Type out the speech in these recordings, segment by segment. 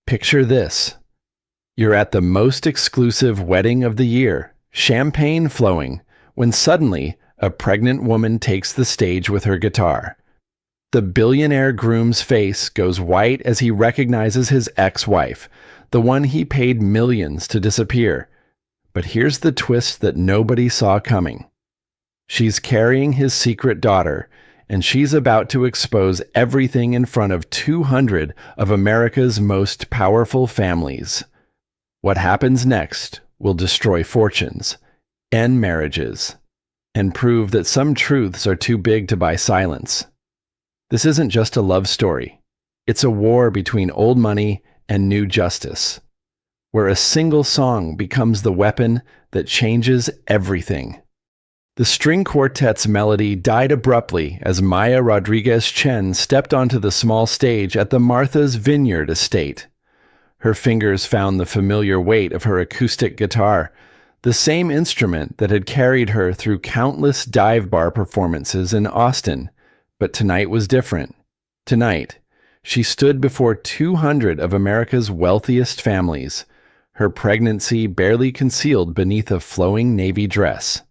Picture this. You're at the most exclusive wedding of the year, champagne flowing, when suddenly a pregnant woman takes the stage with her guitar. The billionaire groom's face goes white as he recognizes his ex-wife, the one he paid millions to disappear. But here's the twist that nobody saw coming. She's carrying his secret daughter, and she's about to expose everything in front of 200 of America's most powerful families. What happens next will destroy fortunes, end marriages, and prove that some truths are too big to buy silence. This isn't just a love story. It's a war between old money and new justice, where a single song becomes the weapon that changes everything. The string quartet's melody died abruptly as Maya Rodriguez Chen stepped onto the small stage at the Martha's Vineyard estate. Her fingers found the familiar weight of her acoustic guitar, the same instrument that had carried her through countless dive bar performances in Austin. But tonight was different. Tonight, she stood before 200 of America's wealthiest families, her pregnancy barely concealed beneath a flowing navy dress.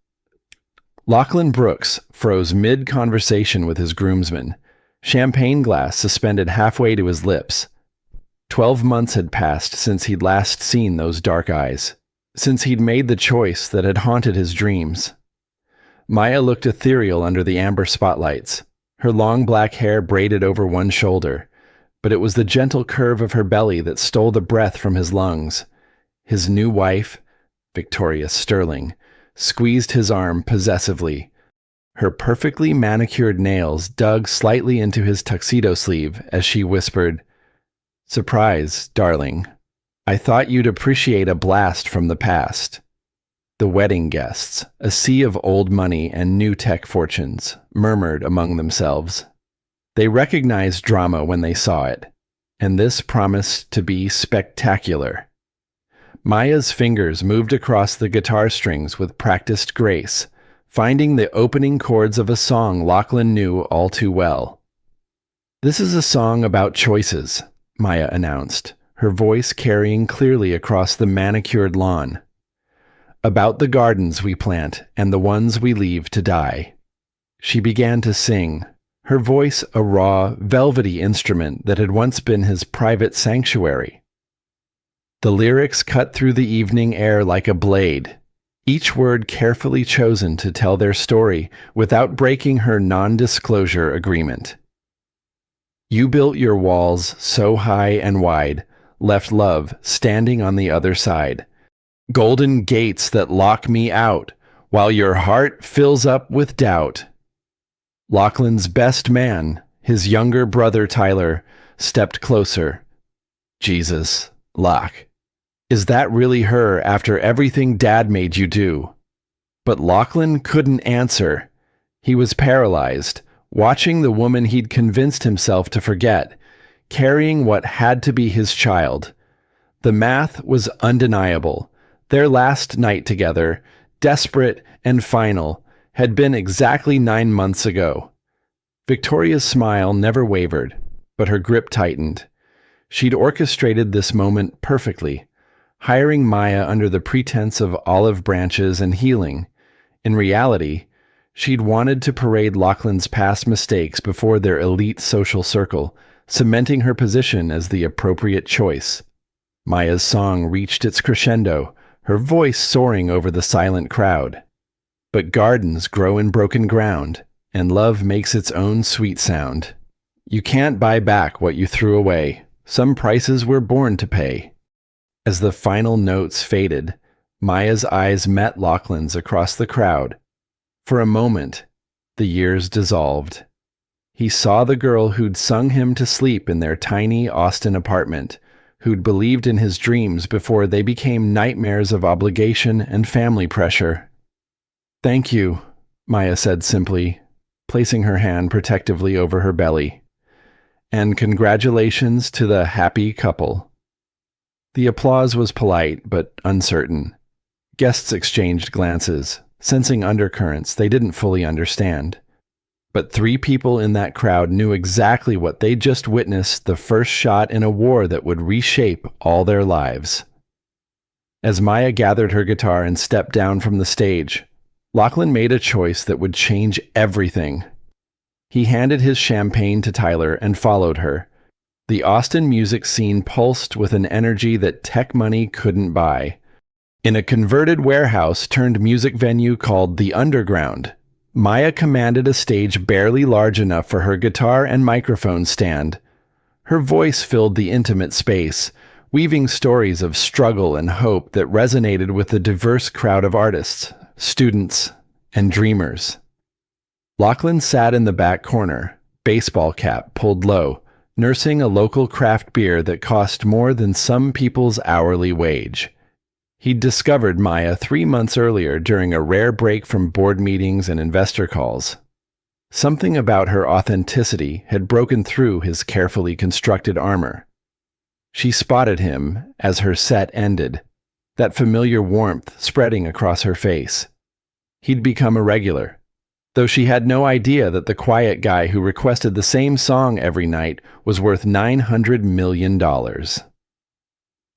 Lachlan Brooks froze mid-conversation with his groomsmen, champagne glass suspended halfway to his lips. 12 months had passed since he'd last seen those dark eyes, since he'd made the choice that had haunted his dreams. Maya looked ethereal under the amber spotlights, her long black hair braided over one shoulder, but it was the gentle curve of her belly that stole the breath from his lungs. His new wife, Victoria Sterling, squeezed his arm possessively. Her perfectly manicured nails dug slightly into his tuxedo sleeve as she whispered, "Surprise, darling. I thought you'd appreciate a blast from the past." The wedding guests, a sea of old money and new tech fortunes, murmured among themselves. They recognized drama when they saw it, and this promised to be spectacular. Maya's fingers moved across the guitar strings with practiced grace, finding the opening chords of a song Lachlan knew all too well. "This is a song about choices," Maya announced, her voice carrying clearly across the manicured lawn. "About the gardens we plant and the ones we leave to die." She began to sing, her voice a raw, velvety instrument that had once been his private sanctuary. The lyrics cut through the evening air like a blade, each word carefully chosen to tell their story without breaking her non-disclosure agreement. "You built your walls so high and wide, left love standing on the other side. Golden gates that lock me out, while your heart fills up with doubt." Lachlan's best man, his younger brother Tyler, stepped closer. "Jesus, Lach, is that really her after everything Dad made you do?" But Lachlan couldn't answer. He was paralyzed, watching the woman he'd convinced himself to forget, carrying what had to be his child. The math was undeniable. Their last night together, desperate and final, had been exactly 9 months ago. Victoria's smile never wavered, but her grip tightened. She'd orchestrated this moment perfectly, hiring Maya under the pretense of olive branches and healing. In reality, she'd wanted to parade Lachlan's past mistakes before their elite social circle, cementing her position as the appropriate choice. Maya's song reached its crescendo, her voice soaring over the silent crowd. But gardens grow in broken ground, and love makes its own sweet sound. You can't buy back what you threw away. Some prices we're born to pay. As the final notes faded, Maya's eyes met Lachlan's across the crowd. For a moment, the years dissolved. He saw the girl who'd sung him to sleep in their tiny Austin apartment, who'd believed in his dreams before they became nightmares of obligation and family pressure. "Thank you," Maya said simply, placing her hand protectively over her belly. "And congratulations to the happy couple." The applause was polite but uncertain. Guests exchanged glances, sensing undercurrents they didn't fully understand. But 3 people in that crowd knew exactly what they'd just witnessed, the first shot in a war that would reshape all their lives. As Maya gathered her guitar and stepped down from the stage, Lachlan made a choice that would change everything. He handed his champagne to Tyler and followed her. The Austin music scene pulsed with an energy that tech money couldn't buy. In a converted warehouse turned music venue called The Underground, Maya commanded a stage barely large enough for her guitar and microphone stand. Her voice filled the intimate space, weaving stories of struggle and hope that resonated with the diverse crowd of artists, students, and dreamers. Lachlan sat in the back corner, baseball cap pulled low, nursing a local craft beer that cost more than some people's hourly wage. He'd discovered Maya 3 months earlier during a rare break from board meetings and investor calls. Something about her authenticity had broken through his carefully constructed armor. She spotted him as her set ended, that familiar warmth spreading across her face. He'd become a regular, though she had no idea that the quiet guy who requested the same song every night was worth $900 million.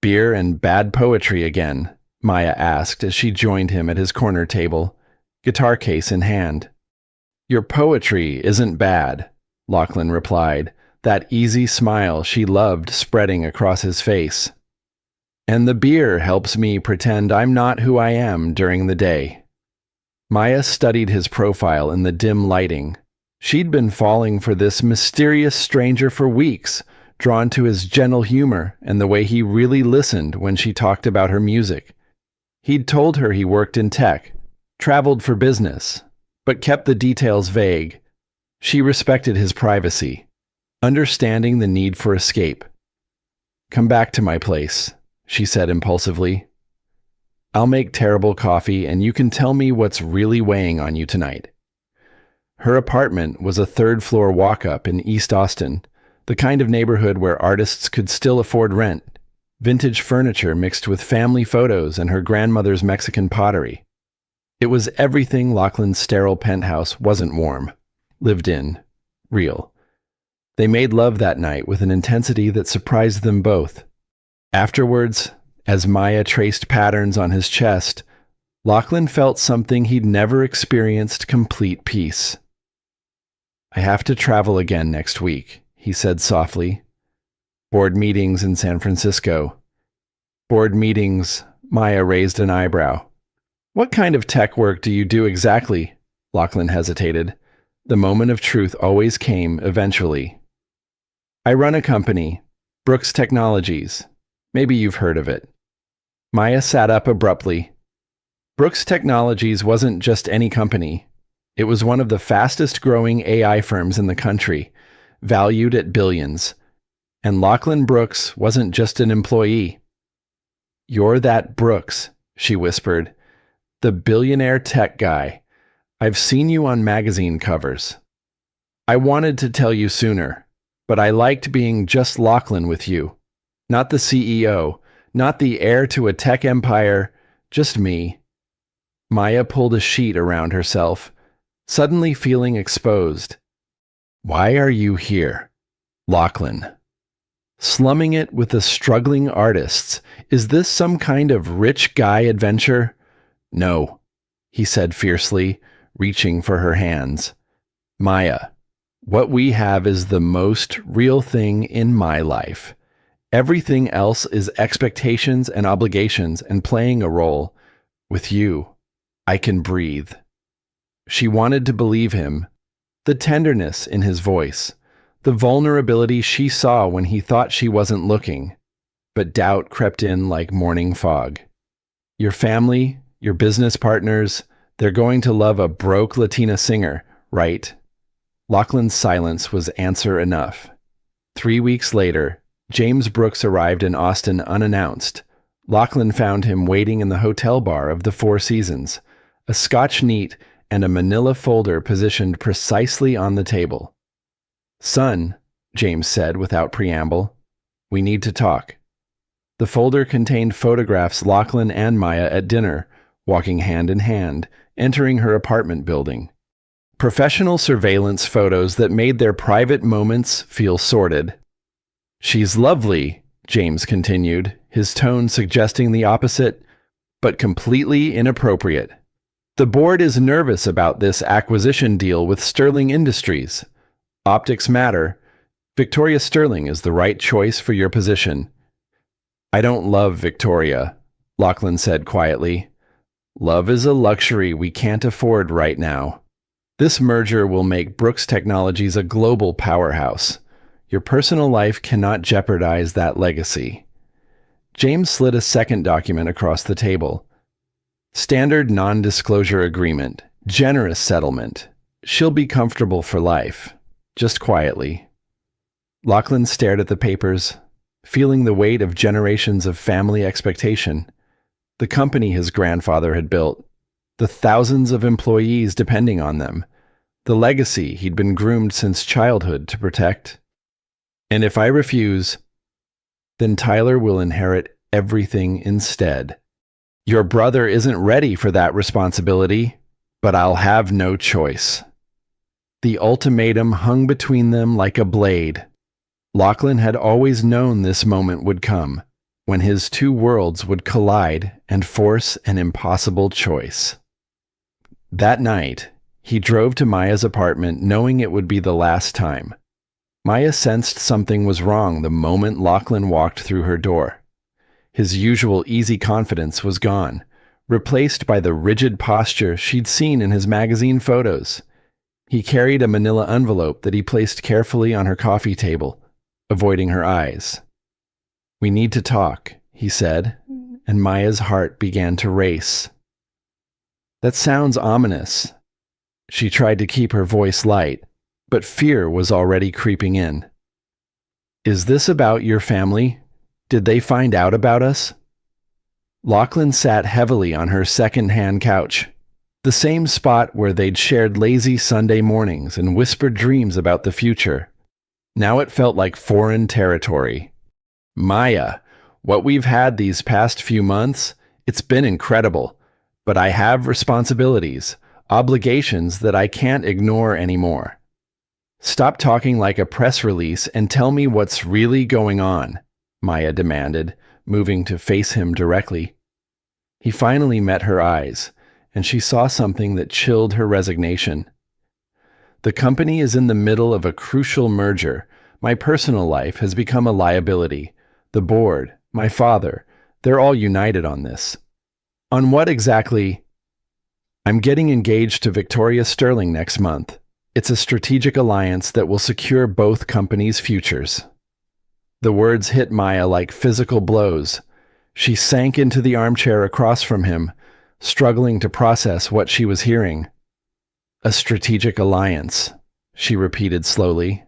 Beer and bad poetry again, Maya asked as she joined him at his corner table, guitar case in hand. Your poetry isn't bad, Lachlan replied, that easy smile she loved spreading across his face. And the beer helps me pretend I'm not who I am during the day. Maya studied his profile in the dim lighting. She'd been falling for this mysterious stranger for weeks, drawn to his gentle humor and the way he really listened when she talked about her music. He'd told her he worked in tech, traveled for business, but kept the details vague. She respected his privacy, understanding the need for escape. Come back to my place, she said impulsively. I'll make terrible coffee and you can tell me what's really weighing on you tonight. Her apartment was a 3rd-floor walk-up in East Austin, the kind of neighborhood where artists could still afford rent, vintage furniture mixed with family photos and her grandmother's Mexican pottery. It was everything Lachlan's sterile penthouse wasn't warm, lived in, real. They made love that night with an intensity that surprised them both. Afterwards, as Maya traced patterns on his chest, Lachlan felt something he'd never experienced: complete peace. I have to travel again next week, he said softly. Board meetings in San Francisco. Board meetings, Maya raised an eyebrow. What kind of tech work do you do exactly? Lachlan hesitated. The moment of truth always came eventually. I run a company, Brooks Technologies. Maybe you've heard of it. Maya sat up abruptly. Brooks Technologies wasn't just any company. It was one of the fastest growing AI firms in the country, valued at billions. And Lachlan Brooks wasn't just an employee. You're that Brooks, she whispered. The billionaire tech guy. I've seen you on magazine covers. I wanted to tell you sooner, but I liked being just Lachlan with you. Not the CEO, not the heir to a tech empire, just me. Maya pulled a sheet around herself, suddenly feeling exposed. Why are you here, Lachlan? Slumming it with the struggling artists. Is this some kind of rich guy adventure? No, he said fiercely, reaching for her hands. Maya, what we have is the most real thing in my life. Everything else is expectations and obligations and playing a role. With you, I can breathe. She wanted to believe him. The tenderness in his voice, the vulnerability she saw when he thought she wasn't looking. But doubt crept in like morning fog. Your family, your business partners, they're going to love a broke Latina singer, right? Lachlan's silence was answer enough. 3 weeks later, James Brooks arrived in Austin unannounced. Lachlan found him waiting in the hotel bar of the Four Seasons, a Scotch neat and a manila folder positioned precisely on the table. Son, James said without preamble, we need to talk. The folder contained photographs Lachlan and Maya at dinner, walking hand in hand, entering her apartment building. Professional surveillance photos that made their private moments feel sordid. She's lovely, James continued, his tone suggesting the opposite, but completely inappropriate. The board is nervous about this acquisition deal with Sterling Industries. Optics matter. Victoria Sterling is the right choice for your position. I don't love Victoria, Lachlan said quietly. Love is a luxury we can't afford right now. This merger will make Brooks Technologies a global powerhouse. Your personal life cannot jeopardize that legacy. James slid a second document across the table. Standard non-disclosure agreement. Generous settlement. She'll be comfortable for life. Just quietly. Lachlan stared at the papers, feeling the weight of generations of family expectation. The company his grandfather had built. The thousands of employees depending on them. The legacy he'd been groomed since childhood to protect. And if I refuse, then Tyler will inherit everything instead. Your brother isn't ready for that responsibility, but I'll have no choice. The ultimatum hung between them like a blade. Lachlan had always known this moment would come, when his two worlds would collide and force an impossible choice. That night, he drove to Maya's apartment knowing it would be the last time. Maya sensed something was wrong the moment Lachlan walked through her door. His usual easy confidence was gone, replaced by the rigid posture she'd seen in his magazine photos. He carried a manila envelope that he placed carefully on her coffee table, avoiding her eyes. We need to talk, he said, and Maya's heart began to race. That sounds ominous. She tried to keep her voice light, but fear was already creeping in. Is this about your family? Did they find out about us? Lachlan sat heavily on her second-hand couch, the same spot where they'd shared lazy Sunday mornings and whispered dreams about the future. Now it felt like foreign territory. Maya, what we've had these past few months, it's been incredible, but I have responsibilities, obligations that I can't ignore anymore. Stop talking like a press release and tell me what's really going on, Maya demanded, moving to face him directly. He finally met her eyes, and she saw something that chilled her resignation. The company is in the middle of a crucial merger. My personal life has become a liability. The board, my father, they're all united on this. On what exactly? I'm getting engaged to Victoria Sterling next month. It's a strategic alliance that will secure both companies' futures. The words hit Maya like physical blows. She sank into the armchair across from him, struggling to process what she was hearing. A strategic alliance, she repeated slowly.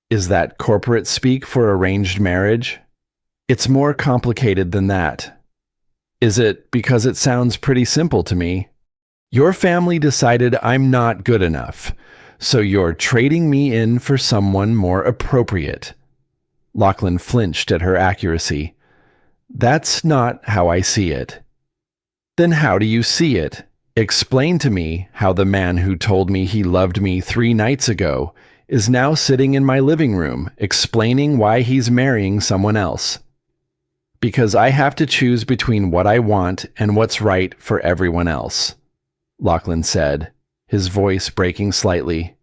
Is that corporate speak for arranged marriage? It's more complicated than that. Is it because it sounds pretty simple to me? Your family decided I'm not good enough, so you're trading me in for someone more appropriate. Lachlan flinched at her accuracy. That's not how I see it. Then how do you see it? Explain to me how the man who told me he loved me 3 nights ago is now sitting in my living room explaining why he's marrying someone else. Because I have to choose between what I want and what's right for everyone else, Lachlan said, his voice breaking slightly.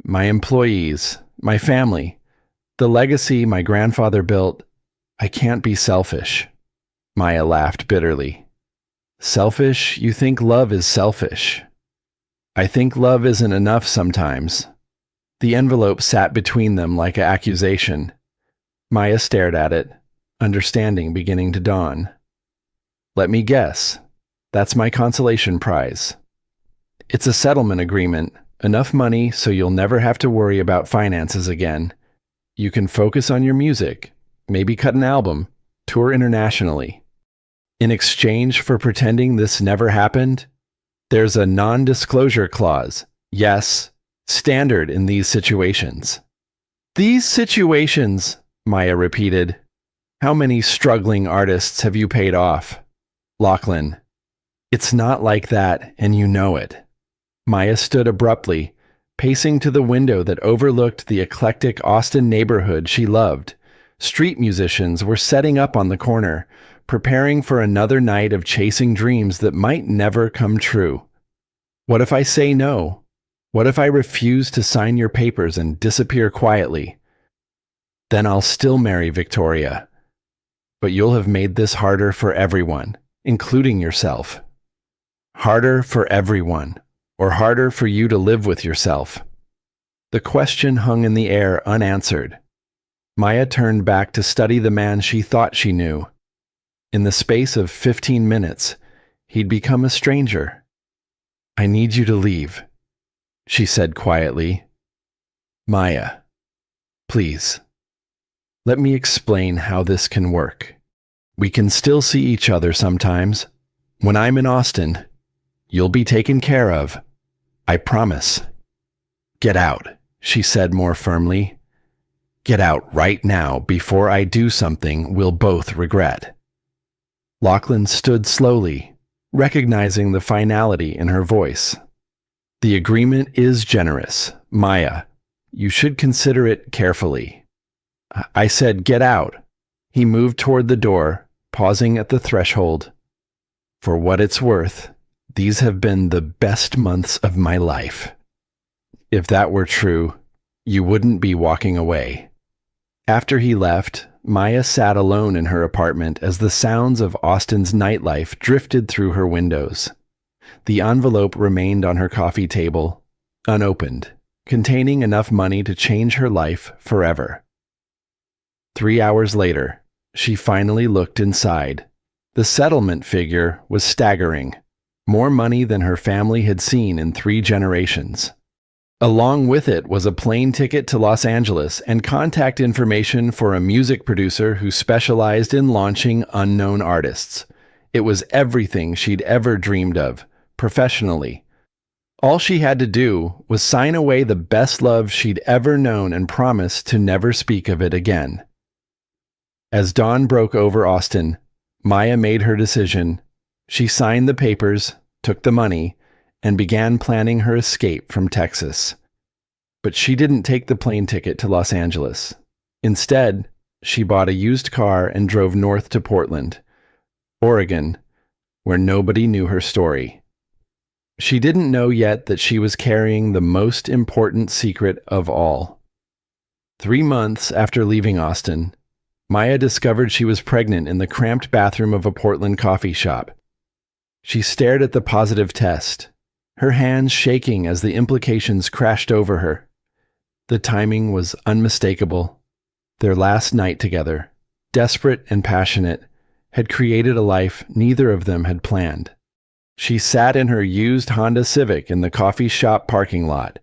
My employees, my family, the legacy my grandfather built, I can't be selfish. Maya laughed bitterly. Selfish? You think love is selfish. I think love isn't enough sometimes. The envelope sat between them like an accusation. Maya stared at it, understanding beginning to dawn. Let me guess. That's my consolation prize. It's a settlement agreement, enough money so you'll never have to worry about finances again. You can focus on your music, maybe cut an album, tour internationally. In exchange for pretending this never happened, there's a non-disclosure clause. Yes, standard in these situations. These situations, Maya repeated. How many struggling artists have you paid off? Lachlan. It's not like that, and you know it. Maya stood abruptly, pacing to the window that overlooked the eclectic Austin neighborhood she loved. Street musicians were setting up on the corner, preparing for another night of chasing dreams that might never come true. What if I say no? What if I refuse to sign your papers and disappear quietly? Then I'll still marry Victoria. But you'll have made this harder for everyone, including yourself. Harder for everyone, or harder for you to live with yourself. The question hung in the air unanswered. Maya turned back to study the man she thought she knew. In the space of 15 minutes, he'd become a stranger. I need you to leave, she said quietly. Maya, please. Let me explain how this can work. We can still see each other sometimes. When I'm in Austin, you'll be taken care of. I promise. Get out, she said more firmly. Get out right now before I do something we'll both regret. Lachlan stood slowly, recognizing the finality in her voice. The agreement is generous, Maya. You should consider it carefully. I said, get out. He moved toward the door, pausing at the threshold. For what it's worth, these have been the best months of my life. If that were true, you wouldn't be walking away. After he left, Maya sat alone in her apartment as the sounds of Austin's nightlife drifted through her windows. The envelope remained on her coffee table, unopened, containing enough money to change her life forever. 3 hours later, she finally looked inside. The settlement figure was staggering, more money than her family had seen in 3 generations. Along with it was a plane ticket to Los Angeles and contact information for a music producer who specialized in launching unknown artists. It was everything she'd ever dreamed of, professionally. All she had to do was sign away the best love she'd ever known and promise to never speak of it again. As dawn broke over Austin, Maya made her decision. She signed the papers, took the money, and began planning her escape from Texas. But she didn't take the plane ticket to Los Angeles. Instead, she bought a used car and drove north to Portland, Oregon, where nobody knew her story. She didn't know yet that she was carrying the most important secret of all. 3 months after leaving Austin, Maya discovered she was pregnant in the cramped bathroom of a Portland coffee shop. She stared at the positive test, her hands shaking as the implications crashed over her. The timing was unmistakable. Their last night together, desperate and passionate, had created a life neither of them had planned. She sat in her used Honda Civic in the coffee shop parking lot,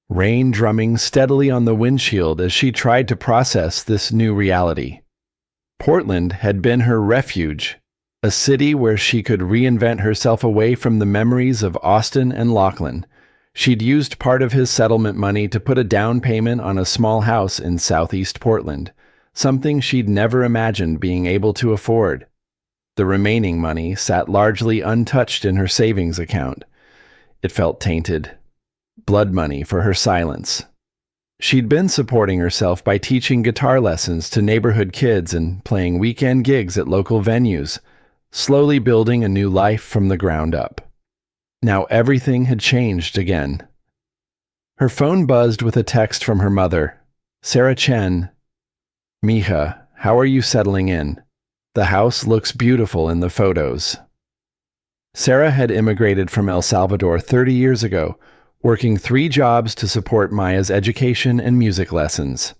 rain drumming steadily on the windshield as she tried to process this new reality. Portland had been her refuge, a city where she could reinvent herself away from the memories of Austin and Lachlan. She'd used part of his settlement money to put a down payment on a small house in southeast Portland, something she'd never imagined being able to afford. The remaining money sat largely untouched in her savings account. It felt tainted. Blood money for her silence. She'd been supporting herself by teaching guitar lessons to neighborhood kids and playing weekend gigs at local venues, slowly building a new life from the ground up. Now everything had changed again. Her phone buzzed with a text from her mother. Sarah Chen. Mija, how are you settling in? The house looks beautiful in the photos. Sarah had immigrated from El Salvador 30 years ago, working 3 jobs to support Maya's education and music lessons.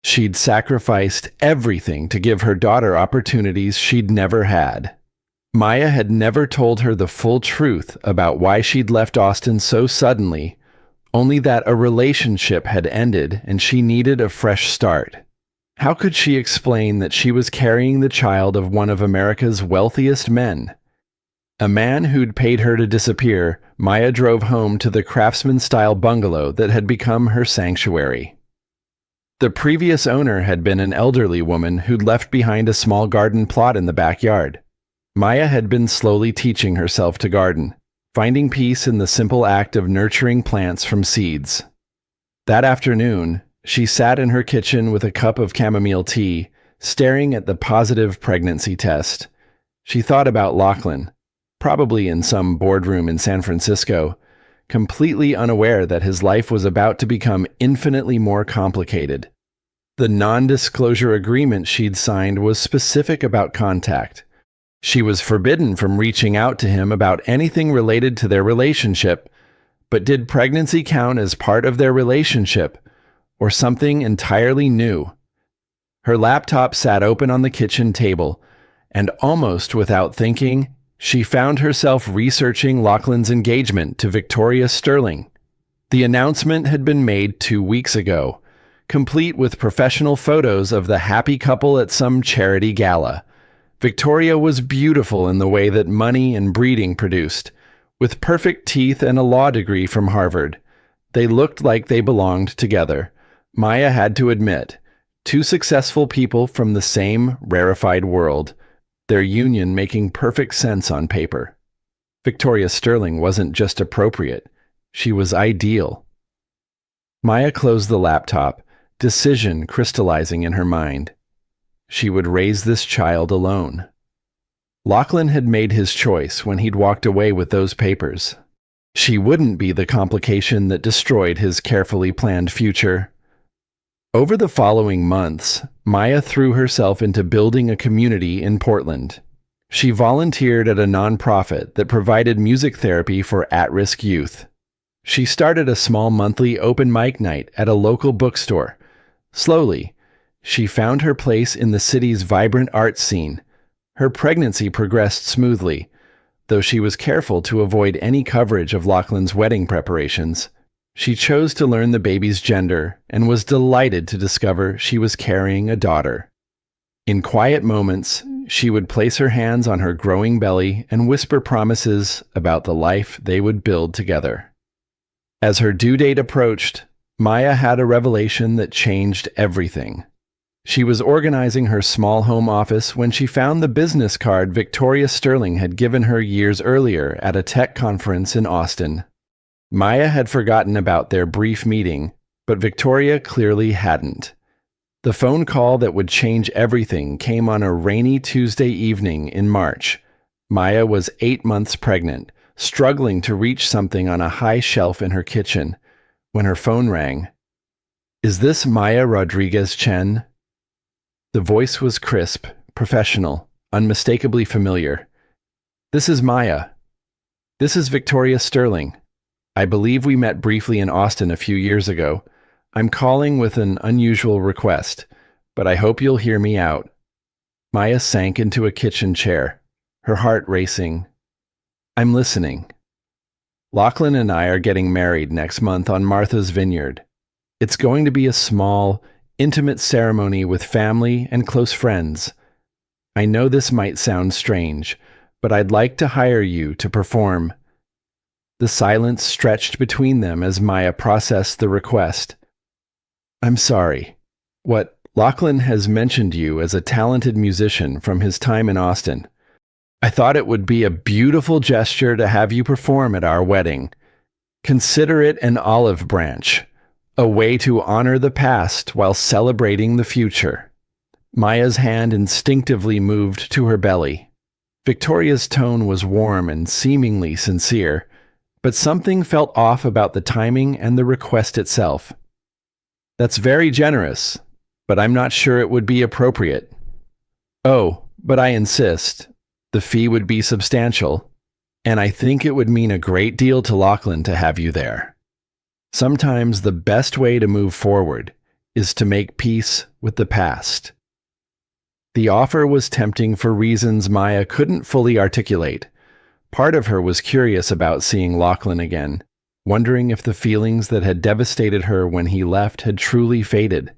She'd sacrificed everything to give her daughter opportunities she'd never had. Maya had never told her the full truth about why she'd left Austin so suddenly, only that a relationship had ended and she needed a fresh start. How could she explain that she was carrying the child of one of America's wealthiest men? A man who'd paid her to disappear, Maya drove home to the craftsman-style bungalow that had become her sanctuary. The previous owner had been an elderly woman who'd left behind a small garden plot in the backyard. Maya had been slowly teaching herself to garden, finding peace in the simple act of nurturing plants from seeds. That afternoon, she sat in her kitchen with a cup of chamomile tea, staring at the positive pregnancy test. She thought about Lachlan, probably in some boardroom in San Francisco, completely unaware that his life was about to become infinitely more complicated. The non-disclosure agreement she'd signed was specific about contact. She was forbidden from reaching out to him about anything related to their relationship, but did pregnancy count as part of their relationship, or something entirely new? Her laptop sat open on the kitchen table, and almost without thinking, she found herself researching Lachlan's engagement to Victoria Sterling. The announcement had been made 2 weeks ago, complete with professional photos of the happy couple at some charity gala. Victoria was beautiful in the way that money and breeding produced, with perfect teeth and a law degree from Harvard. They looked like they belonged together. Maya had to admit, two successful people from the same rarefied world, their union making perfect sense on paper. Victoria Sterling wasn't just appropriate, she was ideal. Maya closed the laptop, decision crystallizing in her mind. She would raise this child alone. Lachlan had made his choice when he'd walked away with those papers. She wouldn't be the complication that destroyed his carefully planned future. Over the following months, Maya threw herself into building a community in Portland. She volunteered at a nonprofit that provided music therapy for at-risk youth. She started a small monthly open mic night at a local bookstore. Slowly, she found her place in the city's vibrant art scene. Her pregnancy progressed smoothly, though she was careful to avoid any coverage of Lachlan's wedding preparations. She chose to learn the baby's gender and was delighted to discover she was carrying a daughter. In quiet moments, she would place her hands on her growing belly and whisper promises about the life they would build together. As her due date approached, Maya had a revelation that changed everything. She was organizing her small home office when she found the business card Victoria Sterling had given her years earlier at a tech conference in Austin. Maya had forgotten about their brief meeting, but Victoria clearly hadn't. The phone call that would change everything came on a rainy Tuesday evening in March. Maya was 8 months pregnant, struggling to reach something on a high shelf in her kitchen, when her phone rang. "Is this Maya Rodriguez Chen?" The voice was crisp, professional, unmistakably familiar. "This is Maya. This is Victoria Sterling. I believe we met briefly in Austin a few years ago. I'm calling with an unusual request, but I hope you'll hear me out." Maya sank into a kitchen chair, her heart racing. "I'm listening. Lachlan and I are getting married next month on Martha's Vineyard. It's going to be a small, intimate ceremony with family and close friends. I know this might sound strange, but I'd like to hire you to perform." The silence stretched between them as Maya processed the request. "I'm sorry. Lachlan has mentioned you as a talented musician from his time in Austin. I thought it would be a beautiful gesture to have you perform at our wedding. Consider it an olive branch, a way to honor the past while celebrating the future." Maya's hand instinctively moved to her belly. Victoria's tone was warm and seemingly sincere, but something felt off about the timing and the request itself. "That's very generous, but I'm not sure it would be appropriate." "Oh, but I insist. The fee would be substantial, and I think it would mean a great deal to Lachlan to have you there. Sometimes the best way to move forward is to make peace with the past." The offer was tempting for reasons Maya couldn't fully articulate. Part of her was curious about seeing Lachlan again, wondering if the feelings that had devastated her when he left had truly faded.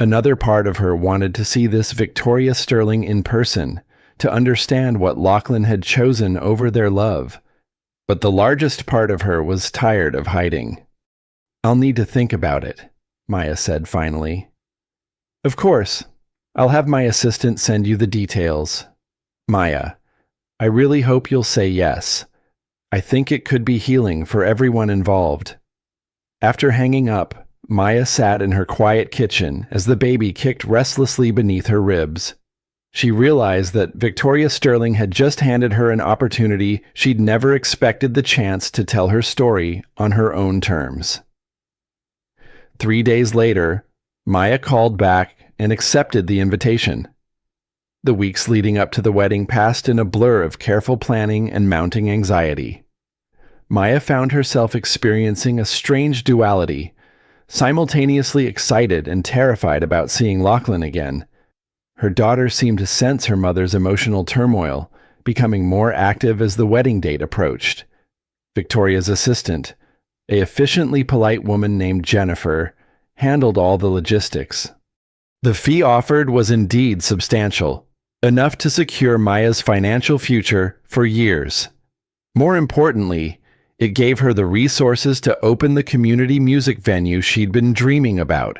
Another part of her wanted to see this Victoria Sterling in person, to understand what Lachlan had chosen over their love. But the largest part of her was tired of hiding. "I'll need to think about it," Maya said finally. "Of course. I'll have my assistant send you the details. Maya, I really hope you'll say yes. I think it could be healing for everyone involved." After hanging up, Maya sat in her quiet kitchen as the baby kicked restlessly beneath her ribs. She realized that Victoria Sterling had just handed her an opportunity she'd never expected the chance to tell her story on her own terms. 3 days later, Maya called back and accepted the invitation. The weeks leading up to the wedding passed in a blur of careful planning and mounting anxiety. Maya found herself experiencing a strange duality, simultaneously excited and terrified about seeing Lachlan again. Her daughter seemed to sense her mother's emotional turmoil, becoming more active as the wedding date approached. Victoria's assistant, a efficiently polite woman named Jennifer, handled all the logistics. The fee offered was indeed substantial, enough to secure Maya's financial future for years. More importantly, it gave her the resources to open the community music venue she'd been dreaming about.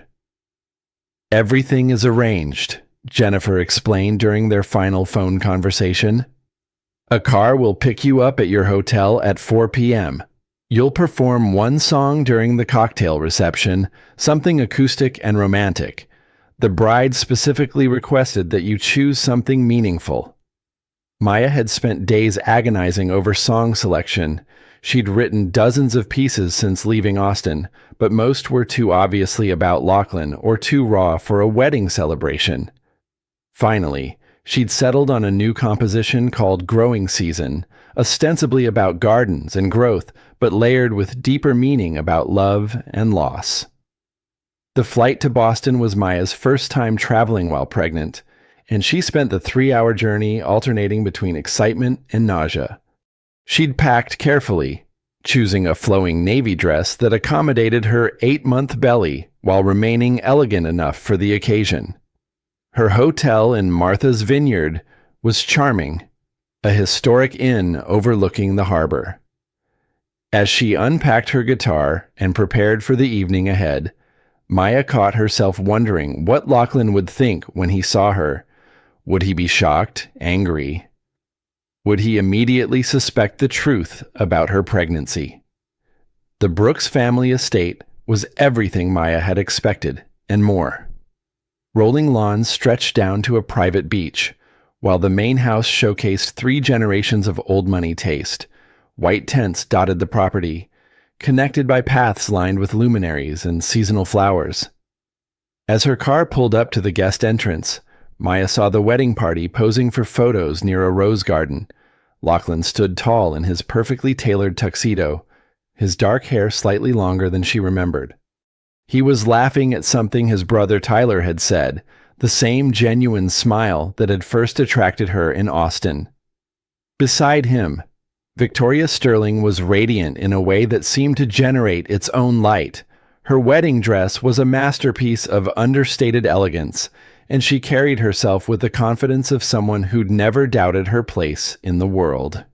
"Everything is arranged," Jennifer explained during their final phone conversation. "A car will pick you up at your hotel at 4 p.m. You'll perform one song during the cocktail reception, something acoustic and romantic. The bride specifically requested that you choose something meaningful." Maya had spent days agonizing over song selection. She'd written dozens of pieces since leaving Austin, but most were too obviously about Lachlan or too raw for a wedding celebration. Finally, she'd settled on a new composition called Growing Season, ostensibly about gardens and growth, but layered with deeper meaning about love and loss. The flight to Boston was Maya's first time traveling while pregnant, and she spent the 3-hour journey alternating between excitement and nausea. She'd packed carefully, choosing a flowing navy dress that accommodated her 8-month belly while remaining elegant enough for the occasion. Her hotel in Martha's Vineyard was charming, a historic inn overlooking the harbor. As she unpacked her guitar and prepared for the evening ahead, Maya caught herself wondering what Lachlan would think when he saw her. Would he be shocked, angry? Would he immediately suspect the truth about her pregnancy? The Brooks family estate was everything Maya had expected, and more. Rolling lawns stretched down to a private beach, while the main house showcased 3 generations of old-money taste. White tents dotted the property, connected by paths lined with luminaries and seasonal flowers. As her car pulled up to the guest entrance, Maya saw the wedding party posing for photos near a rose garden. Lachlan stood tall in his perfectly tailored tuxedo, his dark hair slightly longer than she remembered. He was laughing at something his brother Tyler had said, the same genuine smile that had first attracted her in Austin. Beside him, Victoria Sterling was radiant in a way that seemed to generate its own light. Her wedding dress was a masterpiece of understated elegance, and she carried herself with the confidence of someone who'd never doubted her place in the world.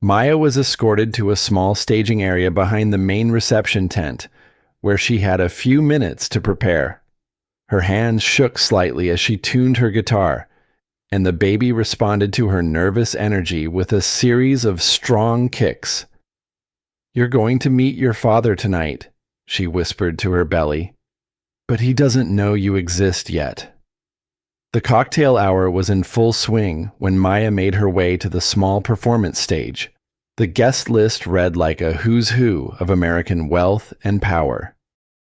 Maya was escorted to a small staging area behind the main reception tent, where she had a few minutes to prepare. Her hands shook slightly as she tuned her guitar, and the baby responded to her nervous energy with a series of strong kicks. "You're going to meet your father tonight," she whispered to her belly, "but he doesn't know you exist yet." The cocktail hour was in full swing when Maya made her way to the small performance stage. The guest list read like a who's who of American wealth and power.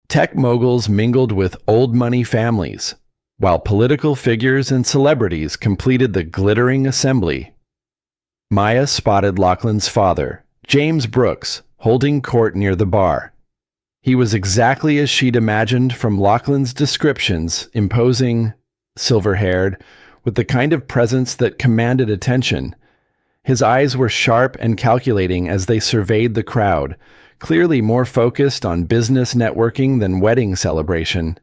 Tech moguls mingled with old money families, while political figures and celebrities completed the glittering assembly. Maya spotted Lachlan's father, James Brooks, holding court near the bar. He was exactly as she'd imagined from Lachlan's descriptions, imposing, silver-haired, with the kind of presence that commanded attention. His eyes were sharp and calculating as they surveyed the crowd, clearly more focused on business networking than wedding celebration.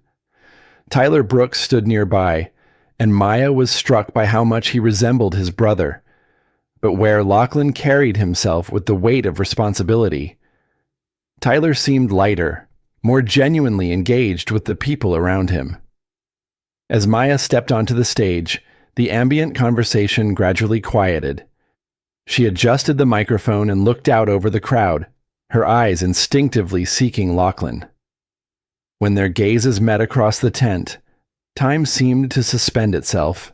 Tyler Brooks stood nearby, and Maya was struck by how much he resembled his brother. But where Lachlan carried himself with the weight of responsibility, Tyler seemed lighter, more genuinely engaged with the people around him. As Maya stepped onto the stage, the ambient conversation gradually quieted. She adjusted the microphone and looked out over the crowd, her eyes instinctively seeking Lachlan. When their gazes met across the tent, time seemed to suspend itself.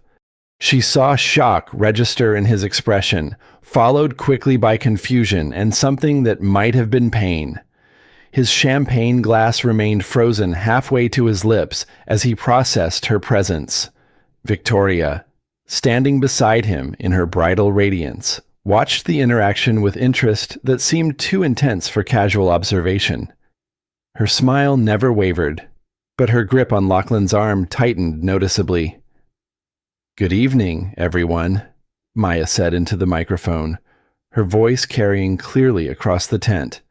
She saw shock register in his expression, followed quickly by confusion and something that might have been pain. His champagne glass remained frozen halfway to his lips as he processed her presence. Victoria, standing beside him in her bridal radiance, watched the interaction with interest that seemed too intense for casual observation. Her smile never wavered, but her grip on Lachlan's arm tightened noticeably. "Good evening, everyone," Maya said into the microphone, her voice carrying clearly across the tent.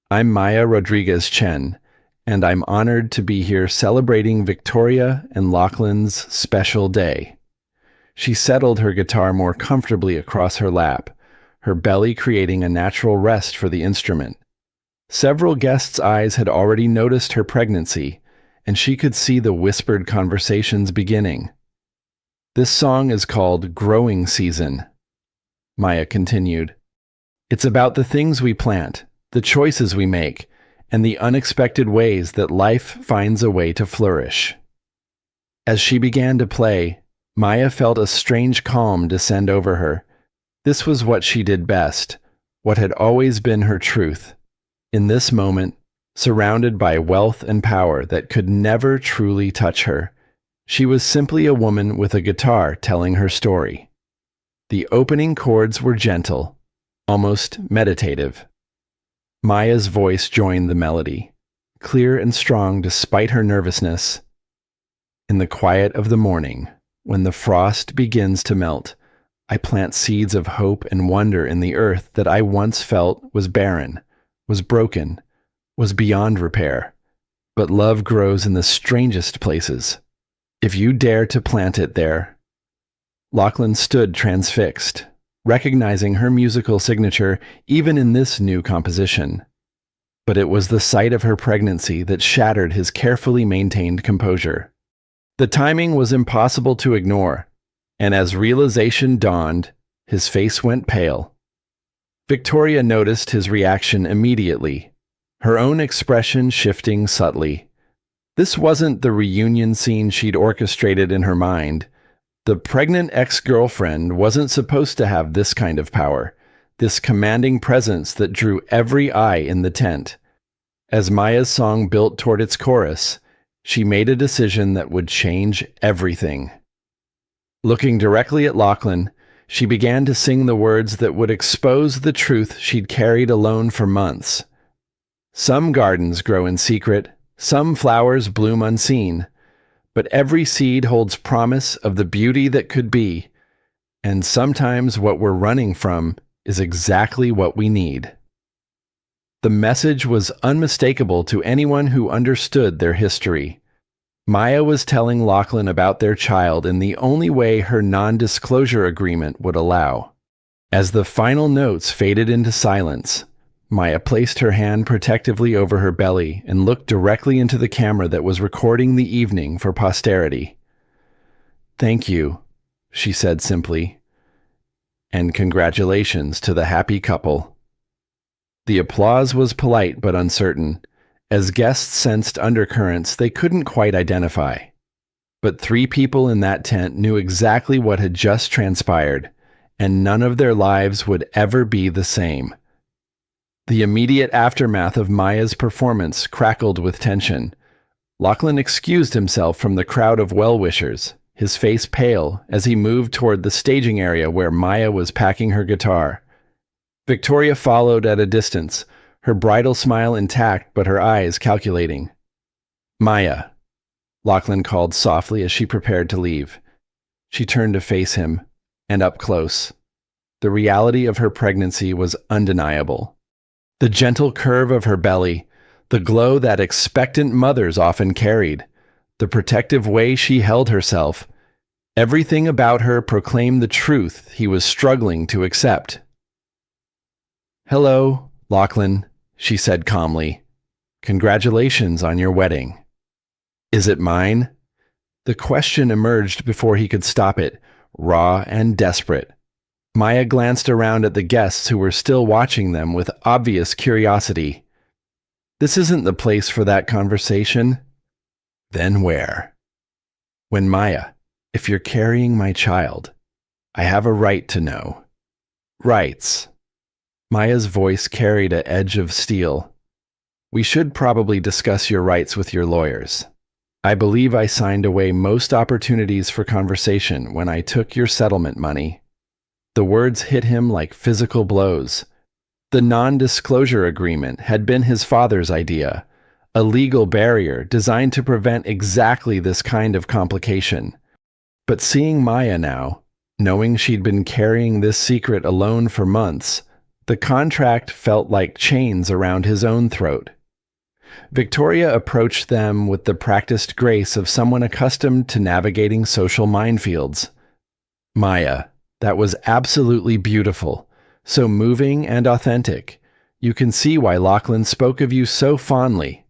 "I'm Maya Rodriguez Chen, and I'm honored to be here celebrating Victoria and Lachlan's special day." She settled her guitar more comfortably across her lap, her belly creating a natural rest for the instrument. Several guests' eyes had already noticed her pregnancy, and she could see the whispered conversations beginning. "This song is called Growing Season," Maya continued. "It's about the things we plant, the choices we make, and the unexpected ways that life finds a way to flourish." As she began to play, Maya felt a strange calm descend over her. This was what she did best, what had always been her truth. In this moment, surrounded by wealth and power that could never truly touch her, she was simply a woman with a guitar telling her story. The opening chords were gentle, almost meditative. Maya's voice joined the melody, clear and strong despite her nervousness. "In the quiet of the morning, when the frost begins to melt, I plant seeds of hope and wonder in the earth that I once felt was barren, was broken, was beyond repair. But love grows in the strangest places. If you dare to plant it there." Lachlan stood transfixed, recognizing her musical signature even in this new composition. But it was the sight of her pregnancy that shattered his carefully maintained composure. The timing was impossible to ignore, and as realization dawned, his face went pale. Victoria noticed his reaction immediately, her own expression shifting subtly. This wasn't the reunion scene she'd orchestrated in her mind. The pregnant ex-girlfriend wasn't supposed to have this kind of power, this commanding presence that drew every eye in the tent. As Maya's song built toward its chorus, she made a decision that would change everything. Looking directly at Lachlan, she began to sing the words that would expose the truth she'd carried alone for months. "Some gardens grow in secret, some flowers bloom unseen, but every seed holds promise of the beauty that could be, and sometimes what we're running from is exactly what we need." The message was unmistakable to anyone who understood their history. Maya was telling Lachlan about their child in the only way her non-disclosure agreement would allow. As the final notes faded into silence, Maya placed her hand protectively over her belly and looked directly into the camera that was recording the evening for posterity. "Thank you," she said simply, "and congratulations to the happy couple." The applause was polite but uncertain, as guests sensed undercurrents they couldn't quite identify. But 3 people in that tent knew exactly what had just transpired, and none of their lives would ever be the same. The immediate aftermath of Maya's performance crackled with tension. Lachlan excused himself from the crowd of well-wishers, his face pale as he moved toward the staging area where Maya was packing her guitar. Victoria followed at a distance, her bridal smile intact but her eyes calculating. "Maya," Lachlan called softly as she prepared to leave. She turned to face him, and up close. The reality of her pregnancy was undeniable. The gentle curve of her belly, the glow that expectant mothers often carried, the protective way she held herself, everything about her proclaimed the truth he was struggling to accept. "Hello, Lachlan," she said calmly. "Congratulations on your wedding." "Is it mine?" The question emerged before he could stop it, raw and desperate. Maya glanced around at the guests who were still watching them with obvious curiosity. This isn't the place for that conversation. Then where? When Maya, if you're carrying my child, I have a right to know. Rights. Maya's voice carried an edge of steel. We should probably discuss your rights with your lawyers. I believe I signed away most opportunities for conversation when I took your settlement money. The words hit him like physical blows. The non-disclosure agreement had been his father's idea, a legal barrier designed to prevent exactly this kind of complication. But seeing Maya now, knowing she'd been carrying this secret alone for months, the contract felt like chains around his own throat. Victoria approached them with the practiced grace of someone accustomed to navigating social minefields. Maya, that was absolutely beautiful, so moving and authentic. You can see why Lachlan spoke of you so fondly.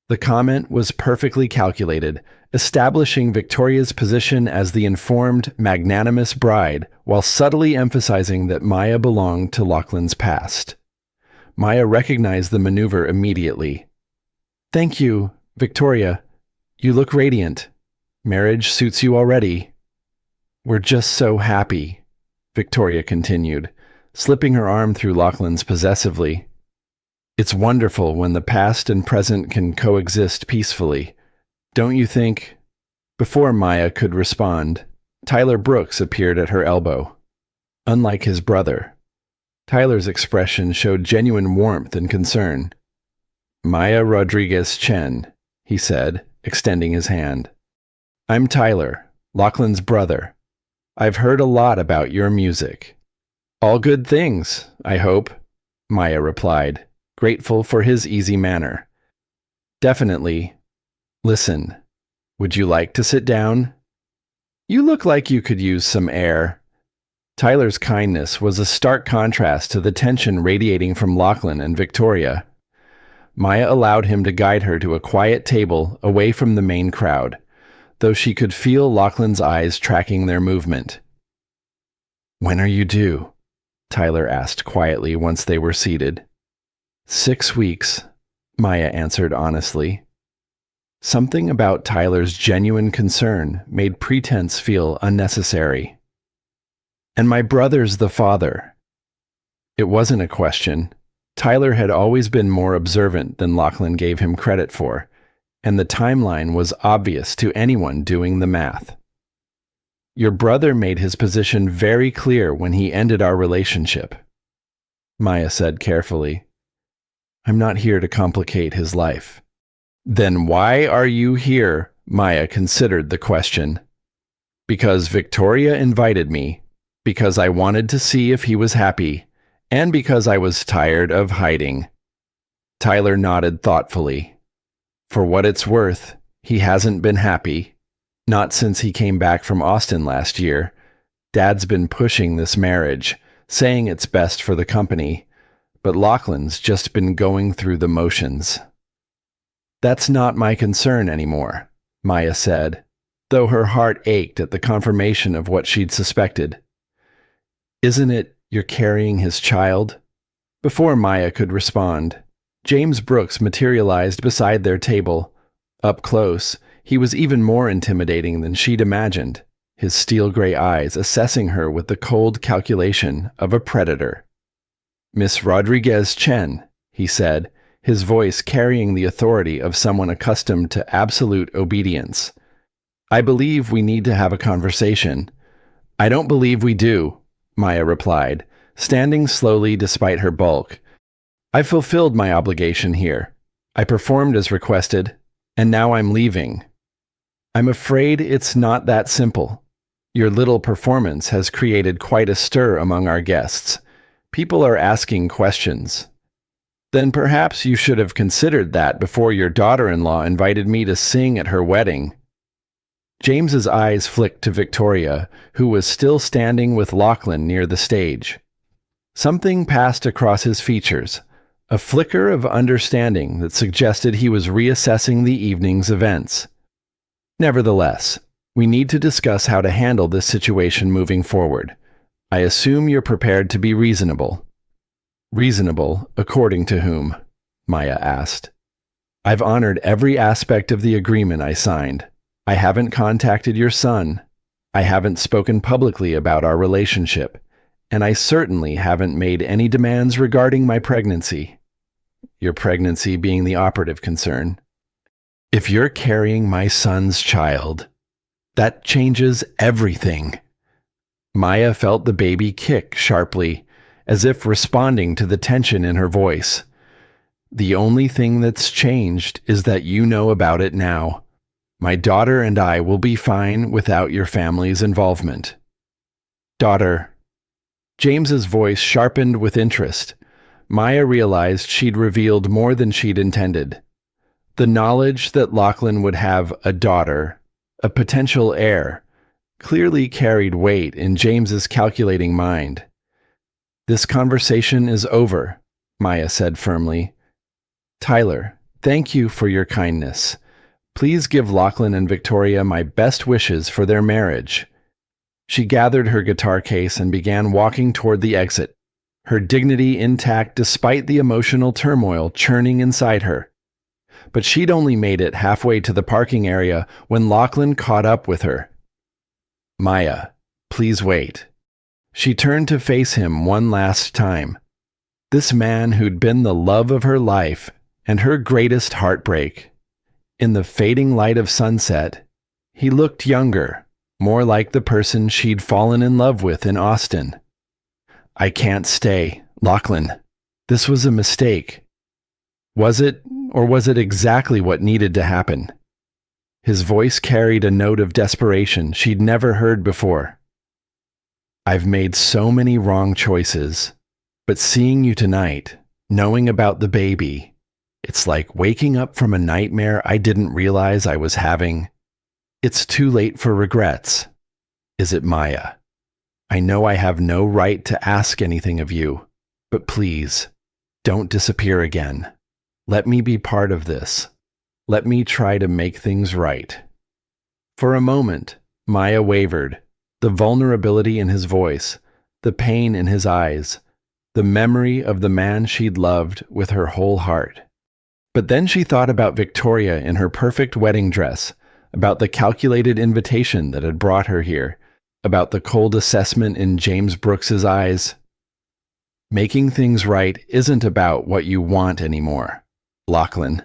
The comment was perfectly calculated, establishing Victoria's position as the informed, magnanimous bride while subtly emphasizing that Maya belonged to Lachlan's past. Maya recognized the maneuver immediately. Thank you, Victoria. You look radiant. Marriage suits you already. We're just so happy, Victoria continued, slipping her arm through Lachlan's possessively. It's wonderful when the past and present can coexist peacefully. Don't you think? Before Maya could respond, Tyler Brooks appeared at her elbow. Unlike his brother, Tyler's expression showed genuine warmth and concern. Maya Rodriguez Chen, he said, extending his hand. I'm Tyler, Lachlan's brother. I've heard a lot about your music. All good things, I hope, Maya replied, grateful for his easy manner. Definitely. Listen, would you like to sit down? You look like you could use some air. Tyler's kindness was a stark contrast to the tension radiating from Lachlan and Victoria. Maya allowed him to guide her to a quiet table away from the main crowd, though she could feel Lachlan's eyes tracking their movement. When are you due? Tyler asked quietly once they were seated. 6 weeks, Maya answered honestly. Something about Tyler's genuine concern made pretense feel unnecessary. And my brother's the father. It wasn't a question. Tyler had always been more observant than Lachlan gave him credit for, and the timeline was obvious to anyone doing the math. Your brother made his position very clear when he ended our relationship, Maya said carefully. I'm not here to complicate his life. Then why are you here? Maya considered the question. Because Victoria invited me, because I wanted to see if he was happy, and because I was tired of hiding. Tyler nodded thoughtfully. For what it's worth, he hasn't been happy. Not since he came back from Austin last year. Dad's been pushing this marriage, saying it's best for the company, but Lachlan's just been going through the motions. That's not my concern anymore, Maya said, though her heart ached at the confirmation of what she'd suspected. Isn't it you're carrying his child? Before Maya could respond, James Brooks materialized beside their table. Up close, he was even more intimidating than she'd imagined, his steel-gray eyes assessing her with the cold calculation of a predator. Miss Rodriguez Chen, he said, his voice carrying the authority of someone accustomed to absolute obedience. I believe we need to have a conversation. I don't believe we do, Maya replied, standing slowly despite her bulk. I've fulfilled my obligation here. I performed as requested, and now I'm leaving. I'm afraid it's not that simple. Your little performance has created quite a stir among our guests. People are asking questions. Then perhaps you should have considered that before your daughter-in-law invited me to sing at her wedding. James's eyes flicked to Victoria, who was still standing with Lachlan near the stage. Something passed across his features, a flicker of understanding that suggested he was reassessing the evening's events. Nevertheless, we need to discuss how to handle this situation moving forward. I assume you're prepared to be reasonable. Reasonable, according to whom? Maya asked. I've honored every aspect of the agreement I signed. I haven't contacted your son. I haven't spoken publicly about our relationship. And I certainly haven't made any demands regarding my pregnancy. Your pregnancy being the operative concern. If you're carrying my son's child, that changes everything. Maya felt the baby kick sharply, as if responding to the tension in her voice. The only thing that's changed is that you know about it now. My daughter and I will be fine without your family's involvement. Daughter. James's voice sharpened with interest. Maya realized she'd revealed more than she'd intended. The knowledge that Lachlan would have a daughter, a potential heir, clearly carried weight in James's calculating mind. This conversation is over, Maya said firmly. Tyler, thank you for your kindness. Please give Lachlan and Victoria my best wishes for their marriage. She gathered her guitar case and began walking toward the exit, her dignity intact despite the emotional turmoil churning inside her. But she'd only made it halfway to the parking area when Lachlan caught up with her. Maya, please wait. She turned to face him one last time. This man who'd been the love of her life and her greatest heartbreak. In the fading light of sunset, he looked younger, more like the person she'd fallen in love with in Austin. I can't stay, Lachlan. This was a mistake. Was it, or was it exactly what needed to happen? His voice carried a note of desperation she'd never heard before. I've made so many wrong choices, but seeing you tonight, knowing about the baby, it's like waking up from a nightmare I didn't realize I was having. It's too late for regrets. Is it, Maya? I know I have no right to ask anything of you, but please, don't disappear again. Let me be part of this. Let me try to make things right. For a moment, Maya wavered, the vulnerability in his voice, the pain in his eyes, the memory of the man she'd loved with her whole heart. But then she thought about Victoria in her perfect wedding dress, about the calculated invitation that had brought her here, about the cold assessment in James Brooks's eyes. Making things right isn't about what you want anymore, Lachlan.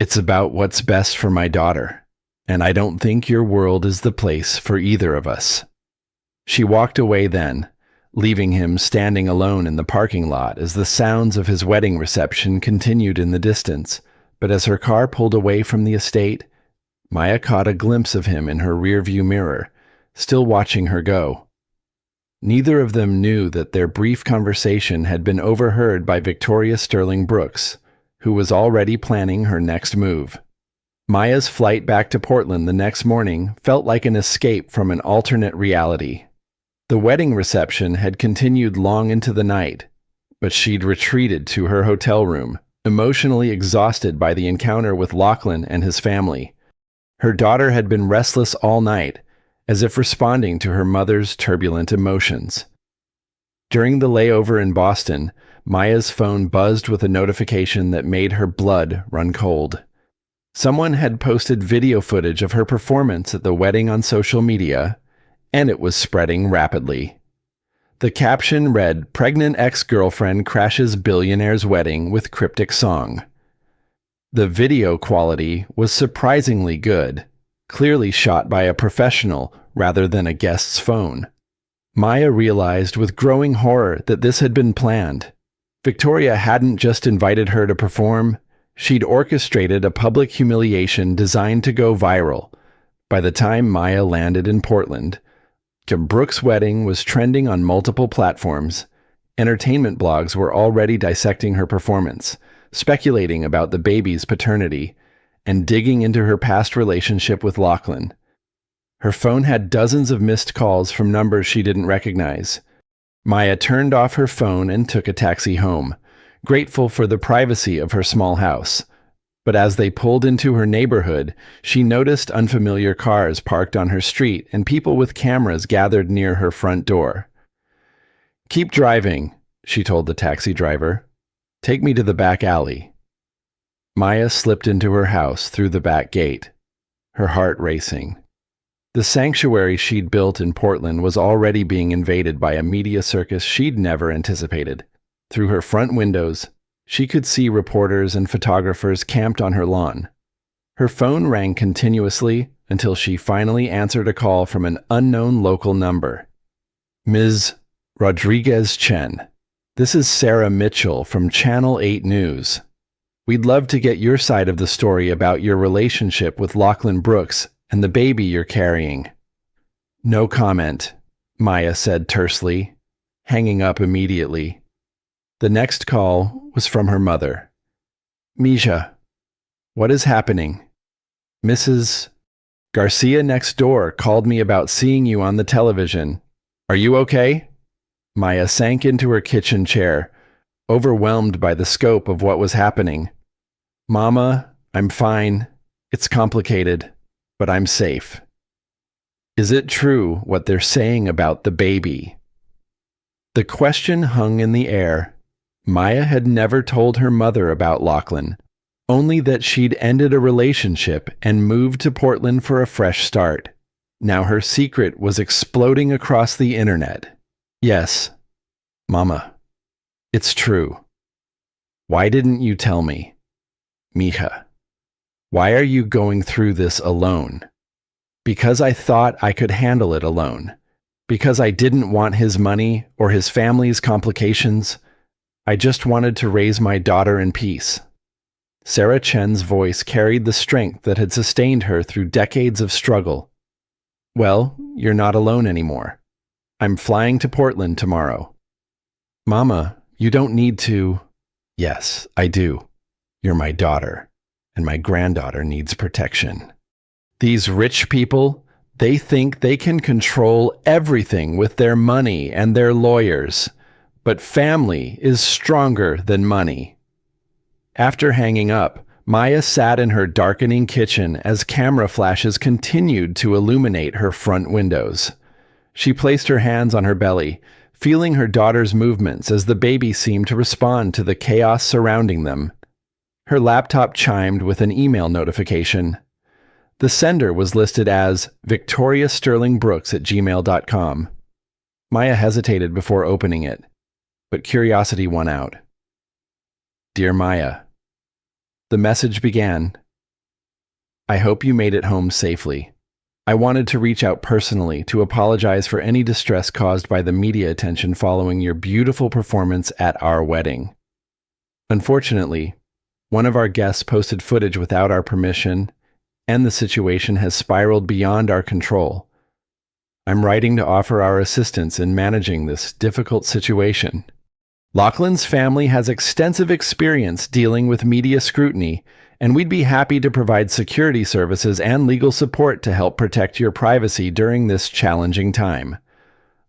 It's about what's best for my daughter, and I don't think your world is the place for either of us. She walked away then, leaving him standing alone in the parking lot as the sounds of his wedding reception continued in the distance. But as her car pulled away from the estate, Maya caught a glimpse of him in her rearview mirror, still watching her go. Neither of them knew that their brief conversation had been overheard by Victoria Sterling Brooks, who was already planning her next move. Maya's flight back to Portland the next morning felt like an escape from an alternate reality. The wedding reception had continued long into the night, but she'd retreated to her hotel room, emotionally exhausted by the encounter with Lachlan and his family. Her daughter had been restless all night, as if responding to her mother's turbulent emotions. During the layover in Boston, Maya's phone buzzed with a notification that made her blood run cold. Someone had posted video footage of her performance at the wedding on social media, and it was spreading rapidly. The caption read, "Pregnant ex-girlfriend crashes billionaire's wedding with cryptic song." The video quality was surprisingly good, clearly shot by a professional rather than a guest's phone. Maya realized with growing horror that this had been planned. Victoria hadn't just invited her to perform, she'd orchestrated a public humiliation designed to go viral. By the time Maya landed in Portland, Brooks' wedding was trending on multiple platforms. Entertainment blogs were already dissecting her performance, speculating about the baby's paternity, and digging into her past relationship with Lachlan. Her phone had dozens of missed calls from numbers she didn't recognize. Maya turned off her phone and took a taxi home, grateful for the privacy of her small house. But as they pulled into her neighborhood, she noticed unfamiliar cars parked on her street and people with cameras gathered near her front door. Keep driving, she told the taxi driver. Take me to the back alley. Maya slipped into her house through the back gate, her heart racing. The sanctuary she'd built in Portland was already being invaded by a media circus she'd never anticipated. Through her front windows, she could see reporters and photographers camped on her lawn. Her phone rang continuously until she finally answered a call from an unknown local number. Ms. Rodriguez Chen, this is Sarah Mitchell from Channel 8 News. We'd love to get your side of the story about your relationship with Lachlan Brooks and the baby you're carrying. No comment, Maya said tersely, hanging up immediately. The next call was from her mother. Misha, what is happening? Mrs. Garcia next door called me about seeing you on the television. Are you okay? Maya sank into her kitchen chair, overwhelmed by the scope of what was happening. Mama, I'm fine. It's complicated, but I'm safe. Is it true what they're saying about the baby? The question hung in the air. Maya had never told her mother about Lachlan, only that she'd ended a relationship and moved to Portland for a fresh start. Now her secret was exploding across the internet. Yes, Mama, it's true. Why didn't you tell me? Mija, why are you going through this alone? Because I thought I could handle it alone. Because I didn't want his money or his family's complications. I just wanted to raise my daughter in peace. Sarah Chen's voice carried the strength that had sustained her through decades of struggle. Well, you're not alone anymore. I'm flying to Portland tomorrow. Mama, you don't need to. Yes, I do. You're my daughter, and my granddaughter needs protection. These rich people, they think they can control everything with their money and their lawyers, but family is stronger than money. After hanging up, Maya sat in her darkening kitchen as camera flashes continued to illuminate her front windows. She placed her hands on her belly, feeling her daughter's movements as the baby seemed to respond to the chaos surrounding them. Her laptop chimed with an email notification. The sender was listed as victoriasterlingbrooks@gmail.com. Maya hesitated before opening it, but curiosity won out. Dear Maya, the message began. I hope you made it home safely. I wanted to reach out personally to apologize for any distress caused by the media attention following your beautiful performance at our wedding. Unfortunately, one of our guests posted footage without our permission, and the situation has spiraled beyond our control. I'm writing to offer our assistance in managing this difficult situation. Lachlan's family has extensive experience dealing with media scrutiny, and we'd be happy to provide security services and legal support to help protect your privacy during this challenging time.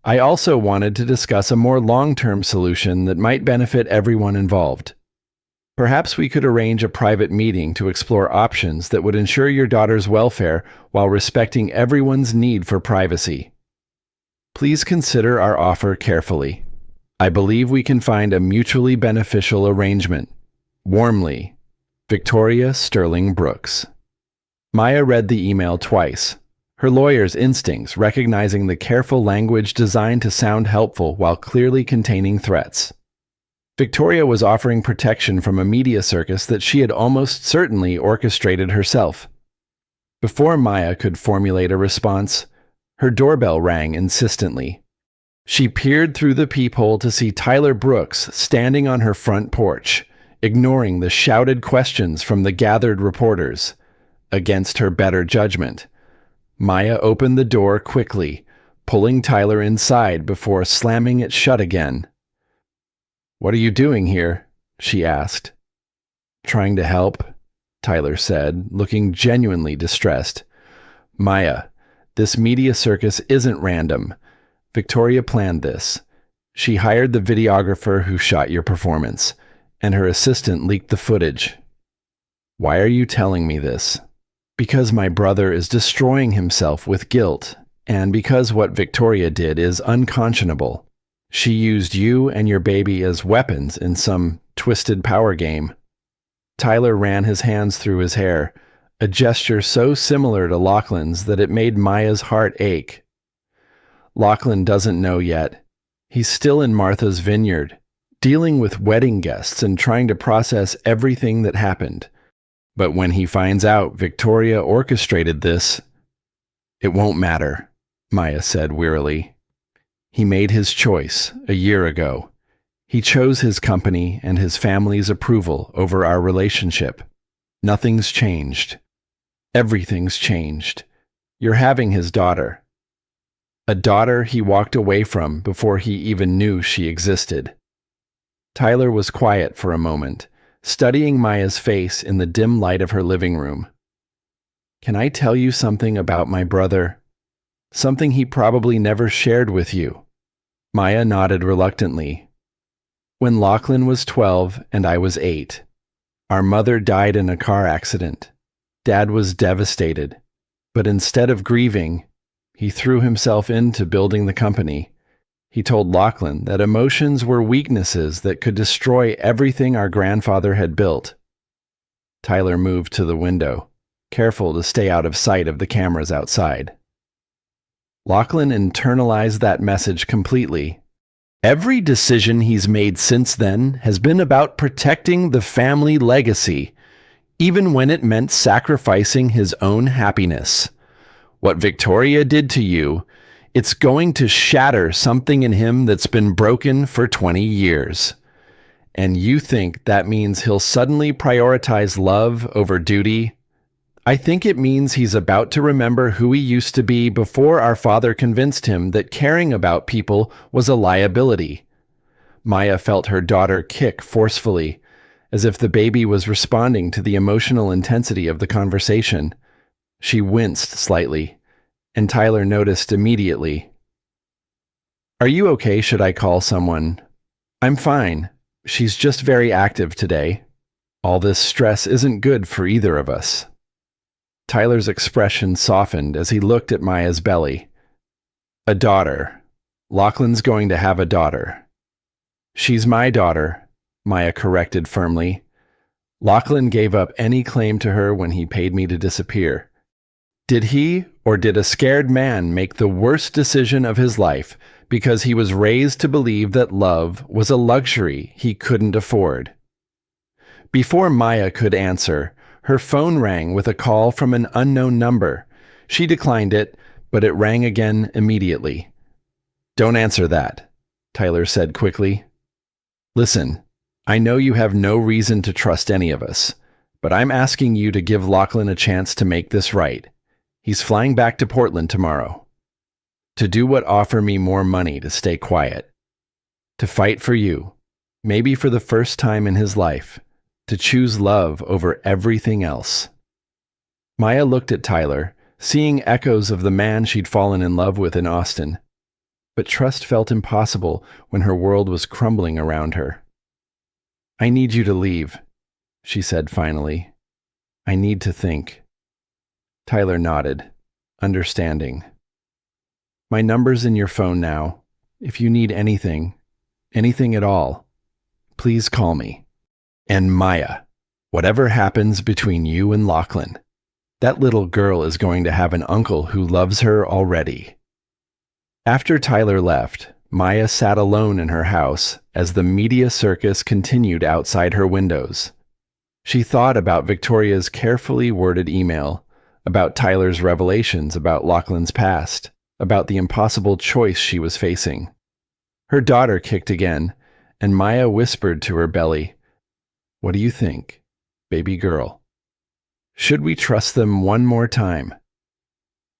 I also wanted to discuss a more long-term solution that might benefit everyone involved. Perhaps we could arrange a private meeting to explore options that would ensure your daughter's welfare while respecting everyone's need for privacy. Please consider our offer carefully. I believe we can find a mutually beneficial arrangement. Warmly, Victoria Sterling Brooks. Maya read the email twice, her lawyer's instincts recognizing the careful language designed to sound helpful while clearly containing threats. Victoria was offering protection from a media circus that she had almost certainly orchestrated herself. Before Maya could formulate a response, her doorbell rang insistently. She peered through the peephole to see Tyler Brooks standing on her front porch, ignoring the shouted questions from the gathered reporters. Against her better judgment, Maya opened the door quickly, pulling Tyler inside before slamming it shut again. "What are you doing here?" she asked. "Trying to help," Tyler said, looking genuinely distressed. "Maya, this media circus isn't random. Victoria planned this. She hired the videographer who shot your performance, and her assistant leaked the footage. Why are you telling me this? Because my brother is destroying himself with guilt, and because what Victoria did is unconscionable. She used you and your baby as weapons in some twisted power game. Tyler ran his hands through his hair, a gesture so similar to Lachlan's that it made Maya's heart ache. Lachlan doesn't know yet. He's still in Martha's vineyard, dealing with wedding guests and trying to process everything that happened. But when he finds out Victoria orchestrated this, it won't matter, Maya said wearily. He made his choice a year ago. He chose his company and his family's approval over our relationship. Nothing's changed. Everything's changed. You're having his daughter. A daughter he walked away from before he even knew she existed. Tyler was quiet for a moment, studying Maya's face in the dim light of her living room. Can I tell you something about my brother? Something he probably never shared with you. Maya nodded reluctantly. When Lachlan was 12 and I was 8, our mother died in a car accident. Dad was devastated, but instead of grieving, he threw himself into building the company. He told Lachlan that emotions were weaknesses that could destroy everything our grandfather had built. Tyler moved to the window, careful to stay out of sight of the cameras outside. Lachlan internalized that message completely. Every decision he's made since then has been about protecting the family legacy, even when it meant sacrificing his own happiness. What Victoria did to you, it's going to shatter something in him that's been broken for 20 years. And you think that means he'll suddenly prioritize love over duty? I think it means he's about to remember who he used to be before our father convinced him that caring about people was a liability. Maya felt her daughter kick forcefully, as if the baby was responding to the emotional intensity of the conversation. She winced slightly, and Tyler noticed immediately. Are you okay? Should I call someone? I'm fine. She's just very active today. All this stress isn't good for either of us. Tyler's expression softened as he looked at Maya's belly. A daughter. Lachlan's going to have a daughter. She's my daughter, Maya corrected firmly. Lachlan gave up any claim to her when he paid me to disappear. Did he or did a scared man make the worst decision of his life because he was raised to believe that love was a luxury he couldn't afford? Before Maya could answer, her phone rang with a call from an unknown number. She declined it, but it rang again immediately. Don't answer that, Tyler said quickly. Listen, I know you have no reason to trust any of us, but I'm asking you to give Lachlan a chance to make this right. He's flying back to Portland tomorrow. To do what? Offer me more money to stay quiet. To fight for you, maybe for the first time in his life, to choose love over everything else. Maya looked at Tyler, seeing echoes of the man she'd fallen in love with in Austin. But trust felt impossible when her world was crumbling around her. I need you to leave, she said finally. I need to think. Tyler nodded, understanding. My number's in your phone now. If you need anything at all, please call me. And Maya, whatever happens between you and Lachlan, that little girl is going to have an uncle who loves her already. After Tyler left, Maya sat alone in her house as the media circus continued outside her windows. She thought about Victoria's carefully worded email, about Tyler's revelations about Lachlan's past, about the impossible choice she was facing. Her daughter kicked again, and Maya whispered to her belly, "What do you think, baby girl? Should we trust them one more time?"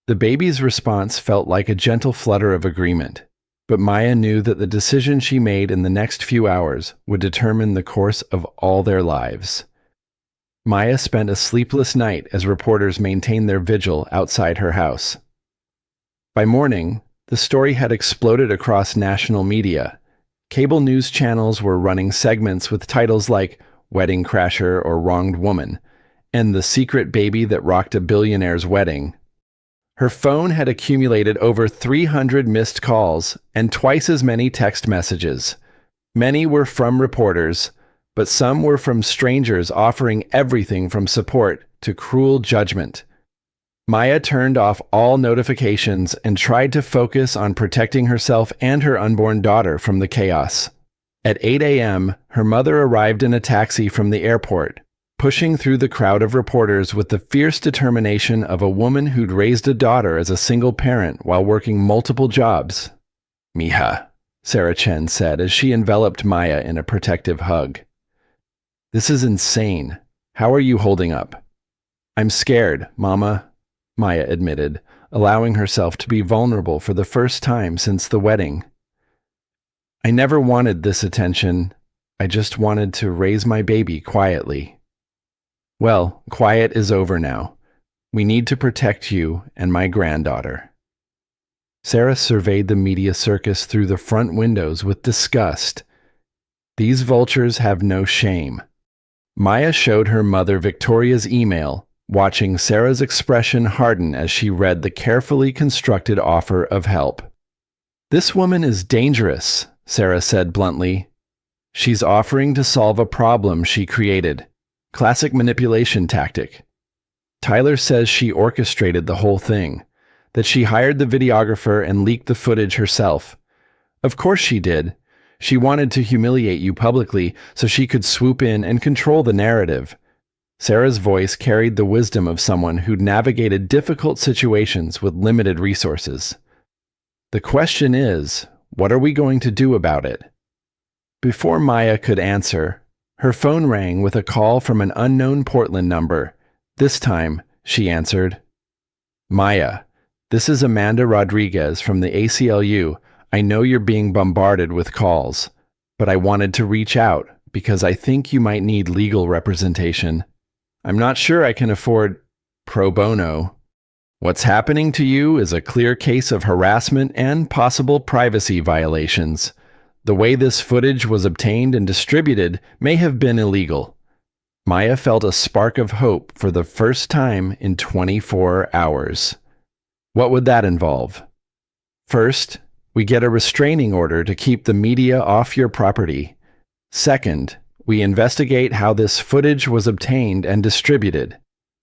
The baby's response felt like a gentle flutter of agreement, but Maya knew that the decision she made in the next few hours would determine the course of all their lives. Maya spent a sleepless night as reporters maintained their vigil outside her house. By morning, the story had exploded across national media. Cable news channels were running segments with titles like Wedding Crasher or Wronged Woman, and The Secret Baby That Rocked a Billionaire's Wedding. Her phone had accumulated over 300 missed calls and twice as many text messages. Many were from reporters, but some were from strangers offering everything from support to cruel judgment. Maya turned off all notifications and tried to focus on protecting herself and her unborn daughter from the chaos. At 8 a.m., her mother arrived in a taxi from the airport, pushing through the crowd of reporters with the fierce determination of a woman who'd raised a daughter as a single parent while working multiple jobs. "Mija," Sarah Chen said as she enveloped Maya in a protective hug. "This is insane. How are you holding up?" "I'm scared, Mama," Maya admitted, allowing herself to be vulnerable for the first time since the wedding. "I never wanted this attention. I just wanted to raise my baby quietly." "Well, quiet is over now. We need to protect you and my granddaughter." Sarah surveyed the media circus through the front windows with disgust. These vultures have no shame. Maya showed her mother Victoria's email, watching Sarah's expression harden as she read the carefully constructed offer of help. "This woman is dangerous," Sarah said bluntly. "She's offering to solve a problem she created. Classic manipulation tactic. Tyler says she orchestrated the whole thing, that she hired the videographer and leaked the footage herself. Of course she did. She wanted to humiliate you publicly so she could swoop in and control the narrative." Sarah's voice carried the wisdom of someone who'd navigated difficult situations with limited resources. "The question is, what are we going to do about it?" Before Maya could answer, her phone rang with a call from an unknown Portland number. This time, she answered. "Maya, this is Amanda Rodriguez from the ACLU. I know you're being bombarded with calls, but I wanted to reach out because I think you might need legal representation. I'm not sure I can afford pro bono. What's happening to you is a clear case of harassment and possible privacy violations. The way this footage was obtained and distributed may have been illegal." Maya felt a spark of hope for the first time in 24 hours. What would that involve? First, we get a restraining order to keep the media off your property. Second, we investigate how this footage was obtained and distributed.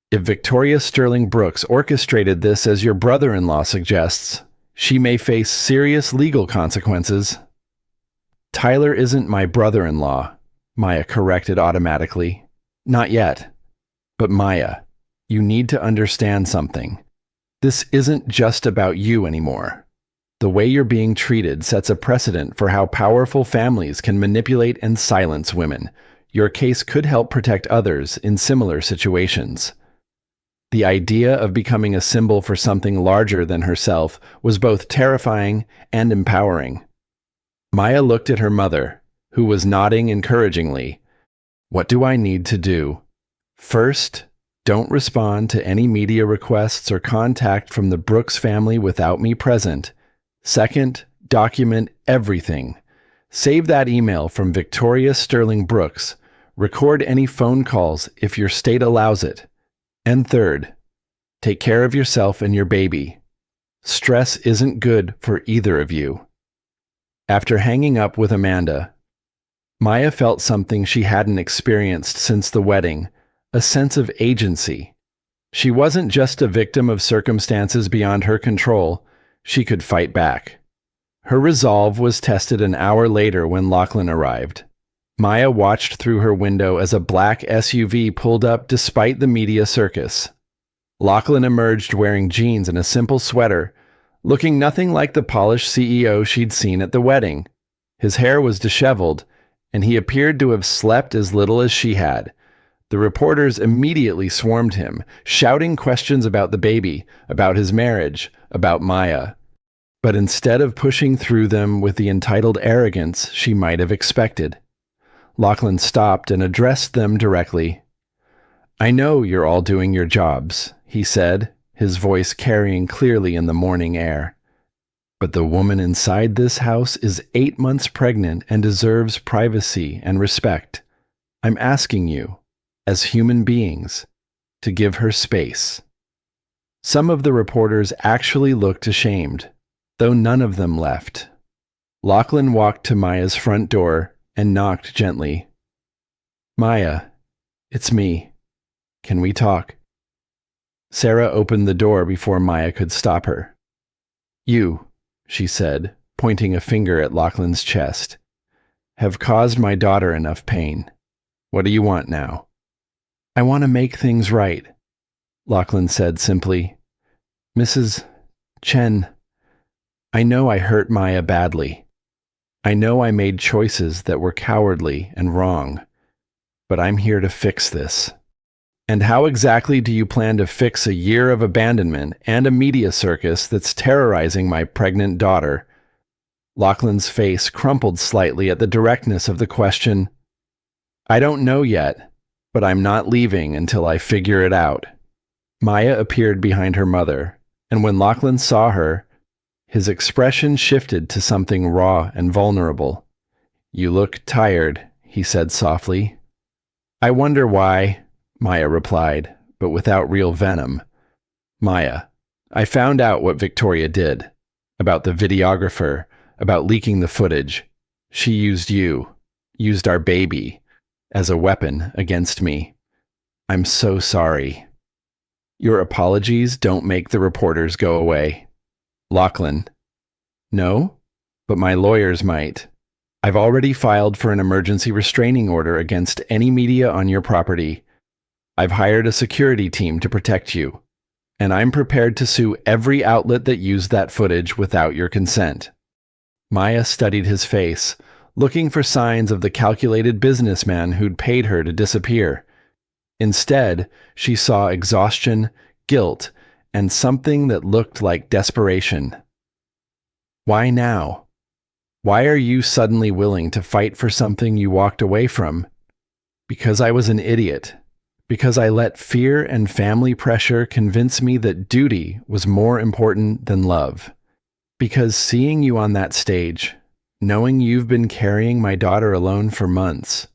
If Victoria Sterling Brooks orchestrated this as your brother-in-law suggests, she may face serious legal consequences. "Tyler isn't my brother-in-law," Maya corrected automatically. "Not yet. But Maya, you need to understand something. This isn't just about you anymore. The way you're being treated sets a precedent for how powerful families can manipulate and silence women. Your case could help protect others in similar situations." The idea of becoming a symbol for something larger than herself was both terrifying and empowering. Maya looked at her mother, who was nodding encouragingly. "What do I need to do? First, don't respond to any media requests or contact from the Brooks family without me present. Second, document everything. Save that email from Victoria Sterling Brooks. Record any phone calls if your state allows it. And third, take care of yourself and your baby. Stress isn't good for either of you." After hanging up with Amanda, Maya felt something she hadn't experienced since the wedding, a sense of agency. She wasn't just a victim of circumstances beyond her control. She could fight back. Her resolve was tested an hour later when Lachlan arrived. Maya watched through her window as a black SUV pulled up despite the media circus. Lachlan emerged wearing jeans and a simple sweater, looking nothing like the polished CEO she'd seen at the wedding. His hair was disheveled, and he appeared to have slept as little as she had. The reporters immediately swarmed him, shouting questions about the baby, about his marriage, about Maya. But instead of pushing through them with the entitled arrogance she might have expected, Lachlan stopped and addressed them directly. "I know you're all doing your jobs," he said, his voice carrying clearly in the morning air. "But the woman inside this house is 8 months pregnant and deserves privacy and respect. I'm asking you, as human beings, to give her space." Some of the reporters actually looked ashamed, though none of them left. Lachlan walked to Maya's front door and knocked gently. "Maya, it's me. Can we talk?" Sarah opened the door before Maya could stop her. "You," she said, pointing a finger at Lachlan's chest, "have caused my daughter enough pain. What do you want now?" "I want to make things right," Lachlan said simply. "Mrs. Chen, I know I hurt Maya badly. I know I made choices that were cowardly and wrong, but I'm here to fix this." "And how exactly do you plan to fix a year of abandonment and a media circus that's terrorizing my pregnant daughter?" Lachlan's face crumpled slightly at the directness of the question. "I don't know yet, but I'm not leaving until I figure it out." Maya appeared behind her mother, and when Lachlan saw her, his expression shifted to something raw and vulnerable. "You look tired," he said softly. "I wonder why," Maya replied, but without real venom. "Maya, I found out what Victoria did. About the videographer, about leaking the footage. She used you, used our baby, as a weapon against me. I'm so sorry." "Your apologies don't make the reporters go away." Lachlan: "No, but my lawyers might. I've already filed for an emergency restraining order against any media on your property. I've hired a security team to protect you, and I'm prepared to sue every outlet that used that footage without your consent." Maya studied his face, looking for signs of the calculated businessman who'd paid her to disappear. Instead, she saw exhaustion, guilt, and something that looked like desperation. "Why now? Why are you suddenly willing to fight for something you walked away from?" "Because I was an idiot. Because I let fear and family pressure convince me that duty was more important than love. Because seeing you on that stage, knowing you've been carrying my daughter alone for months,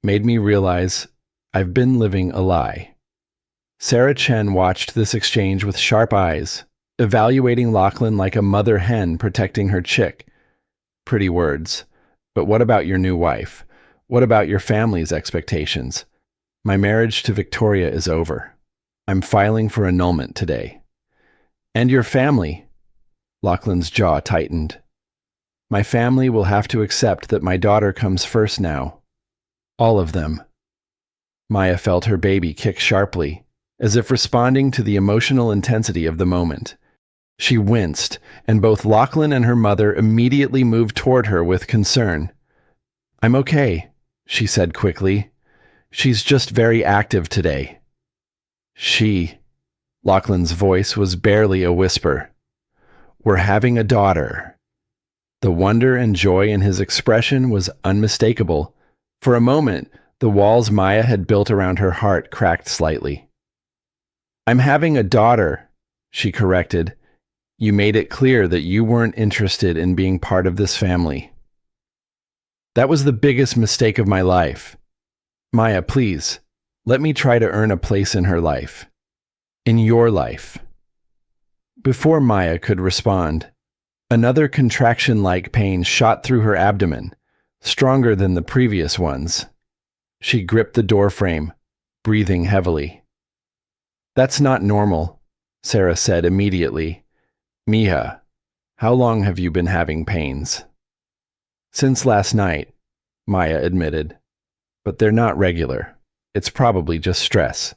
made me realize I've been living a lie." Sarah Chen watched this exchange with sharp eyes, evaluating Lachlan like a mother hen protecting her chick. "Pretty words. But what about your new wife? What about your family's expectations? My marriage to Victoria is over. I'm filing for annulment today." "And your family?" Lachlan's jaw tightened. "My family will have to accept that my daughter comes first now. All of them." Maya felt her baby kick sharply, as if responding to the emotional intensity of the moment. She winced, and both Lachlan and her mother immediately moved toward her with concern. "I'm okay," she said quickly. "She's just very active today." Lachlan's voice was barely a whisper. "We're having a daughter." The wonder and joy in his expression was unmistakable. For a moment, the walls Maya had built around her heart cracked slightly. "I'm having a daughter," she corrected. "You made it clear that you weren't interested in being part of this family." "That was the biggest mistake of my life. Maya, please, let me try to earn a place in her life. In your life." Before Maya could respond, another contraction-like pain shot through her abdomen, stronger than the previous ones. She gripped the doorframe, breathing heavily. "That's not normal," Sarah said immediately. "Mija, how long have you been having pains?" "Since last night," Maya admitted. "But they're not regular. It's probably just stress."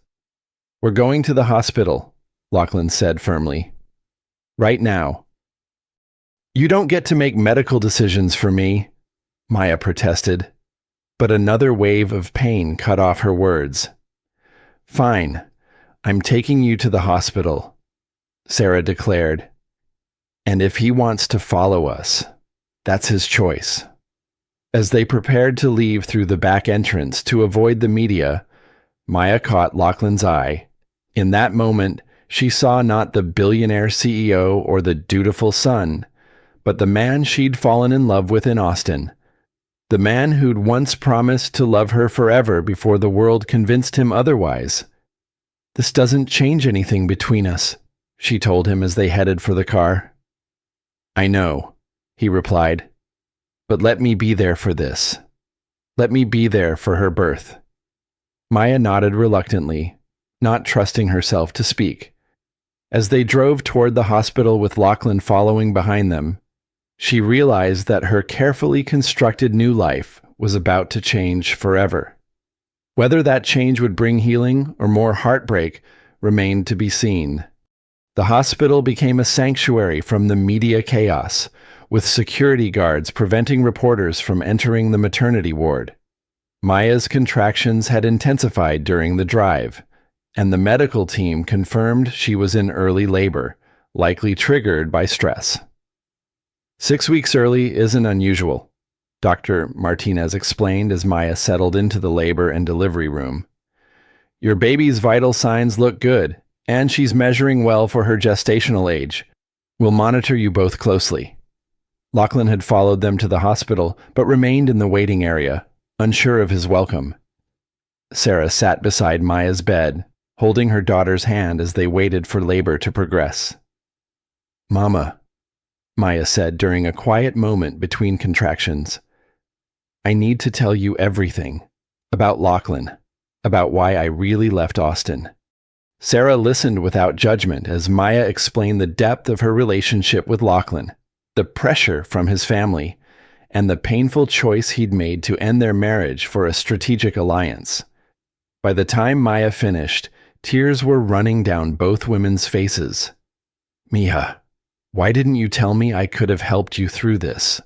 "We're going to the hospital," Lachlan said firmly. "Right now." "You don't get to make medical decisions for me," Maya protested. But another wave of pain cut off her words. "Fine, I'm taking you to the hospital," Sarah declared. "And if he wants to follow us, that's his choice." As they prepared to leave through the back entrance to avoid the media, Maya caught Lachlan's eye. In that moment, she saw not the billionaire CEO or the dutiful son, but the man she'd fallen in love with in Austin. The man who'd once promised to love her forever before the world convinced him otherwise. "This doesn't change anything between us," she told him as they headed for the car. "I know," he replied, "but let me be there for this. Let me be there for her birth." Maya nodded reluctantly, not trusting herself to speak. As they drove toward the hospital with Lachlan following behind them, she realized that her carefully constructed new life was about to change forever. Whether that change would bring healing or more heartbreak remained to be seen. The hospital became a sanctuary from the media chaos, with security guards preventing reporters from entering the maternity ward. Maya's contractions had intensified during the drive, and the medical team confirmed she was in early labor, likely triggered by stress. 6 weeks early isn't unusual, Dr. Martinez explained as Maya settled into the labor and delivery room. Your baby's vital signs look good, and she's measuring well for her gestational age. We'll monitor you both closely. Lachlan had followed them to the hospital, but remained in the waiting area, unsure of his welcome. Sarah sat beside Maya's bed, holding her daughter's hand as they waited for labor to progress. "Mama," Maya said during a quiet moment between contractions, "I need to tell you everything about Lachlan, about why I really left Austin." Sarah listened without judgment as Maya explained the depth of her relationship with Lachlan, the pressure from his family, and the painful choice he'd made to end their marriage for a strategic alliance. By the time Maya finished, tears were running down both women's faces. "Mia, why didn't you tell me I could have helped you through this?"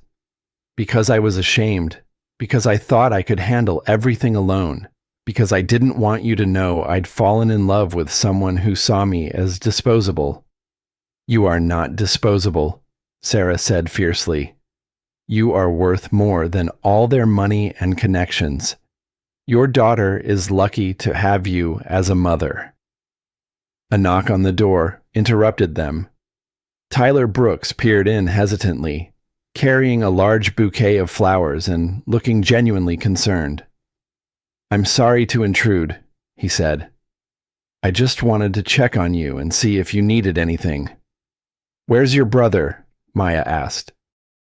"Because I was ashamed, because I thought I could handle everything alone, because I didn't want you to know I'd fallen in love with someone who saw me as disposable." "You are not disposable," Sarah said fiercely. "You are worth more than all their money and connections. Your daughter is lucky to have you as a mother." A knock on the door interrupted them. Tyler Brooks peered in hesitantly, carrying a large bouquet of flowers and looking genuinely concerned. "I'm sorry to intrude," he said. "I just wanted to check on you and see if you needed anything." "Where's your brother?" Maya asked,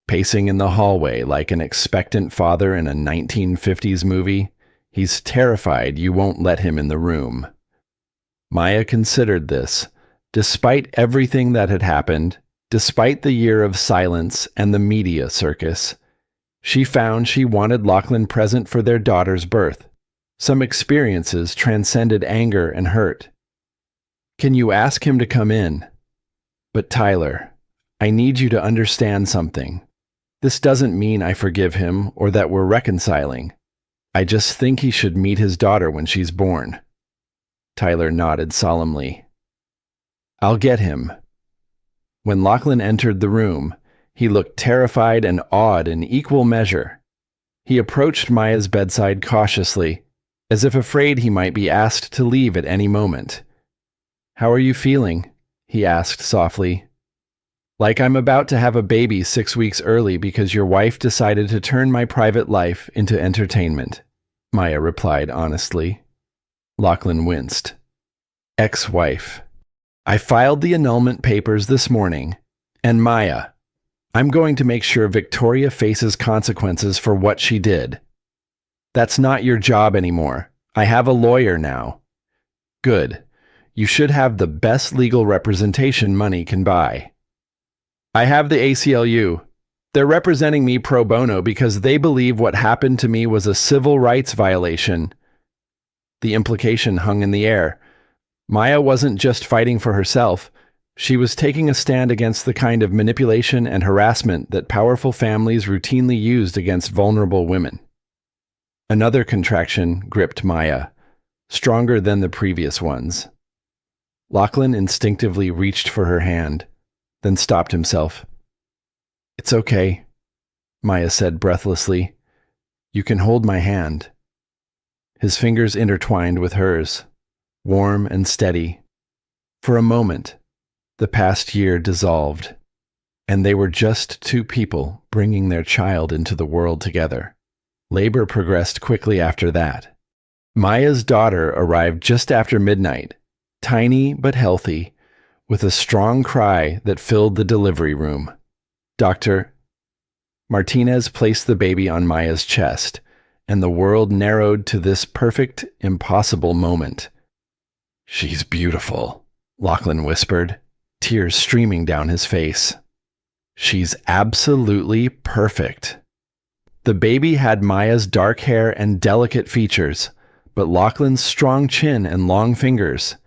pacing in the hallway like an expectant father in a 1950s movie. "He's terrified you won't let him in the room." Maya considered this. Despite everything that had happened, despite the year of silence and the media circus, she found she wanted Lachlan present for their daughter's birth. Some experiences transcended anger and hurt. "Can you ask him to come in?" "But Tyler, I need you to understand something. This doesn't mean I forgive him or that we're reconciling. I just think he should meet his daughter when she's born." Tyler nodded solemnly. "I'll get him." When Lachlan entered the room, he looked terrified and awed in equal measure. He approached Maya's bedside cautiously, as if afraid he might be asked to leave at any moment. "How are you feeling?" he asked softly. "Like I'm about to have a baby 6 weeks early because your wife decided to turn my private life into entertainment," Maya replied honestly. Lachlan winced. "Ex-wife. I filed the annulment papers this morning, and Maya, I'm going to make sure Victoria faces consequences for what she did. That's not your job anymore. I have a lawyer now." "Good. You should have the best legal representation money can buy." "I have the ACLU. They're representing me pro bono because they believe what happened to me was a civil rights violation." The implication hung in the air. Maya wasn't just fighting for herself. She was taking a stand against the kind of manipulation and harassment that powerful families routinely used against vulnerable women. Another contraction gripped Maya, stronger than the previous ones. Lachlan instinctively reached for her hand, then stopped himself. "It's okay," Maya said breathlessly. "You can hold my hand." His fingers intertwined with hers, warm and steady. For a moment, the past year dissolved, and they were just two people bringing their child into the world together. Labor progressed quickly after that. Maya's daughter arrived just after midnight, tiny but healthy, with a strong cry that filled the delivery room. "Doctor." Martinez placed the baby on Maya's chest, and the world narrowed to this perfect, impossible moment. "She's beautiful," Lachlan whispered, tears streaming down his face. "She's absolutely perfect." The baby had Maya's dark hair and delicate features, but Lachlan's strong chin and long fingers.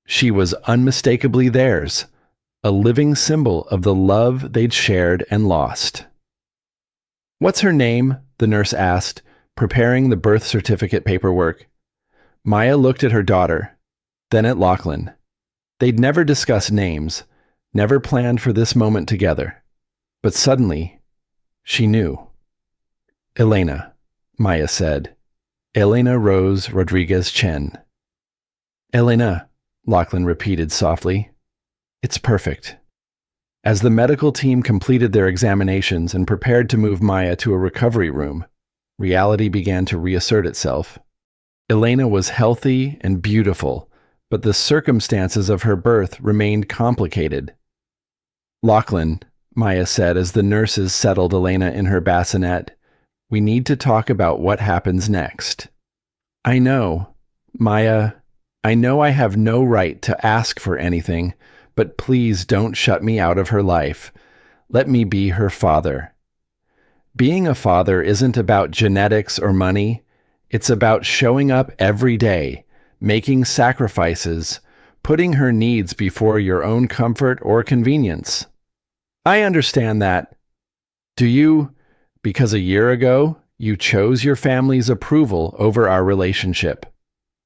She was unmistakably theirs, a living symbol of the love they'd shared and lost. "What's her name?" the nurse asked, preparing the birth certificate paperwork. Maya looked at her daughter, then at Lachlan. They'd never discussed names, never planned for this moment together. But suddenly, she knew. "Elena," Maya said. "Elena Rose Rodriguez Chen." "Elena," Lachlan repeated softly. "It's perfect." As the medical team completed their examinations and prepared to move Maya to a recovery room, reality began to reassert itself. Elena was healthy and beautiful, but the circumstances of her birth remained complicated. "Lachlan," Maya said as the nurses settled Elena in her bassinet, "we need to talk about what happens next." "I know, Maya, I know I have no right to ask for anything, but please don't shut me out of her life. Let me be her father." Being a father isn't about genetics or money. It's about showing up every day, making sacrifices, putting her needs before your own comfort or convenience. "I understand that." "Do you? Because a year ago, you chose your family's approval over our relationship.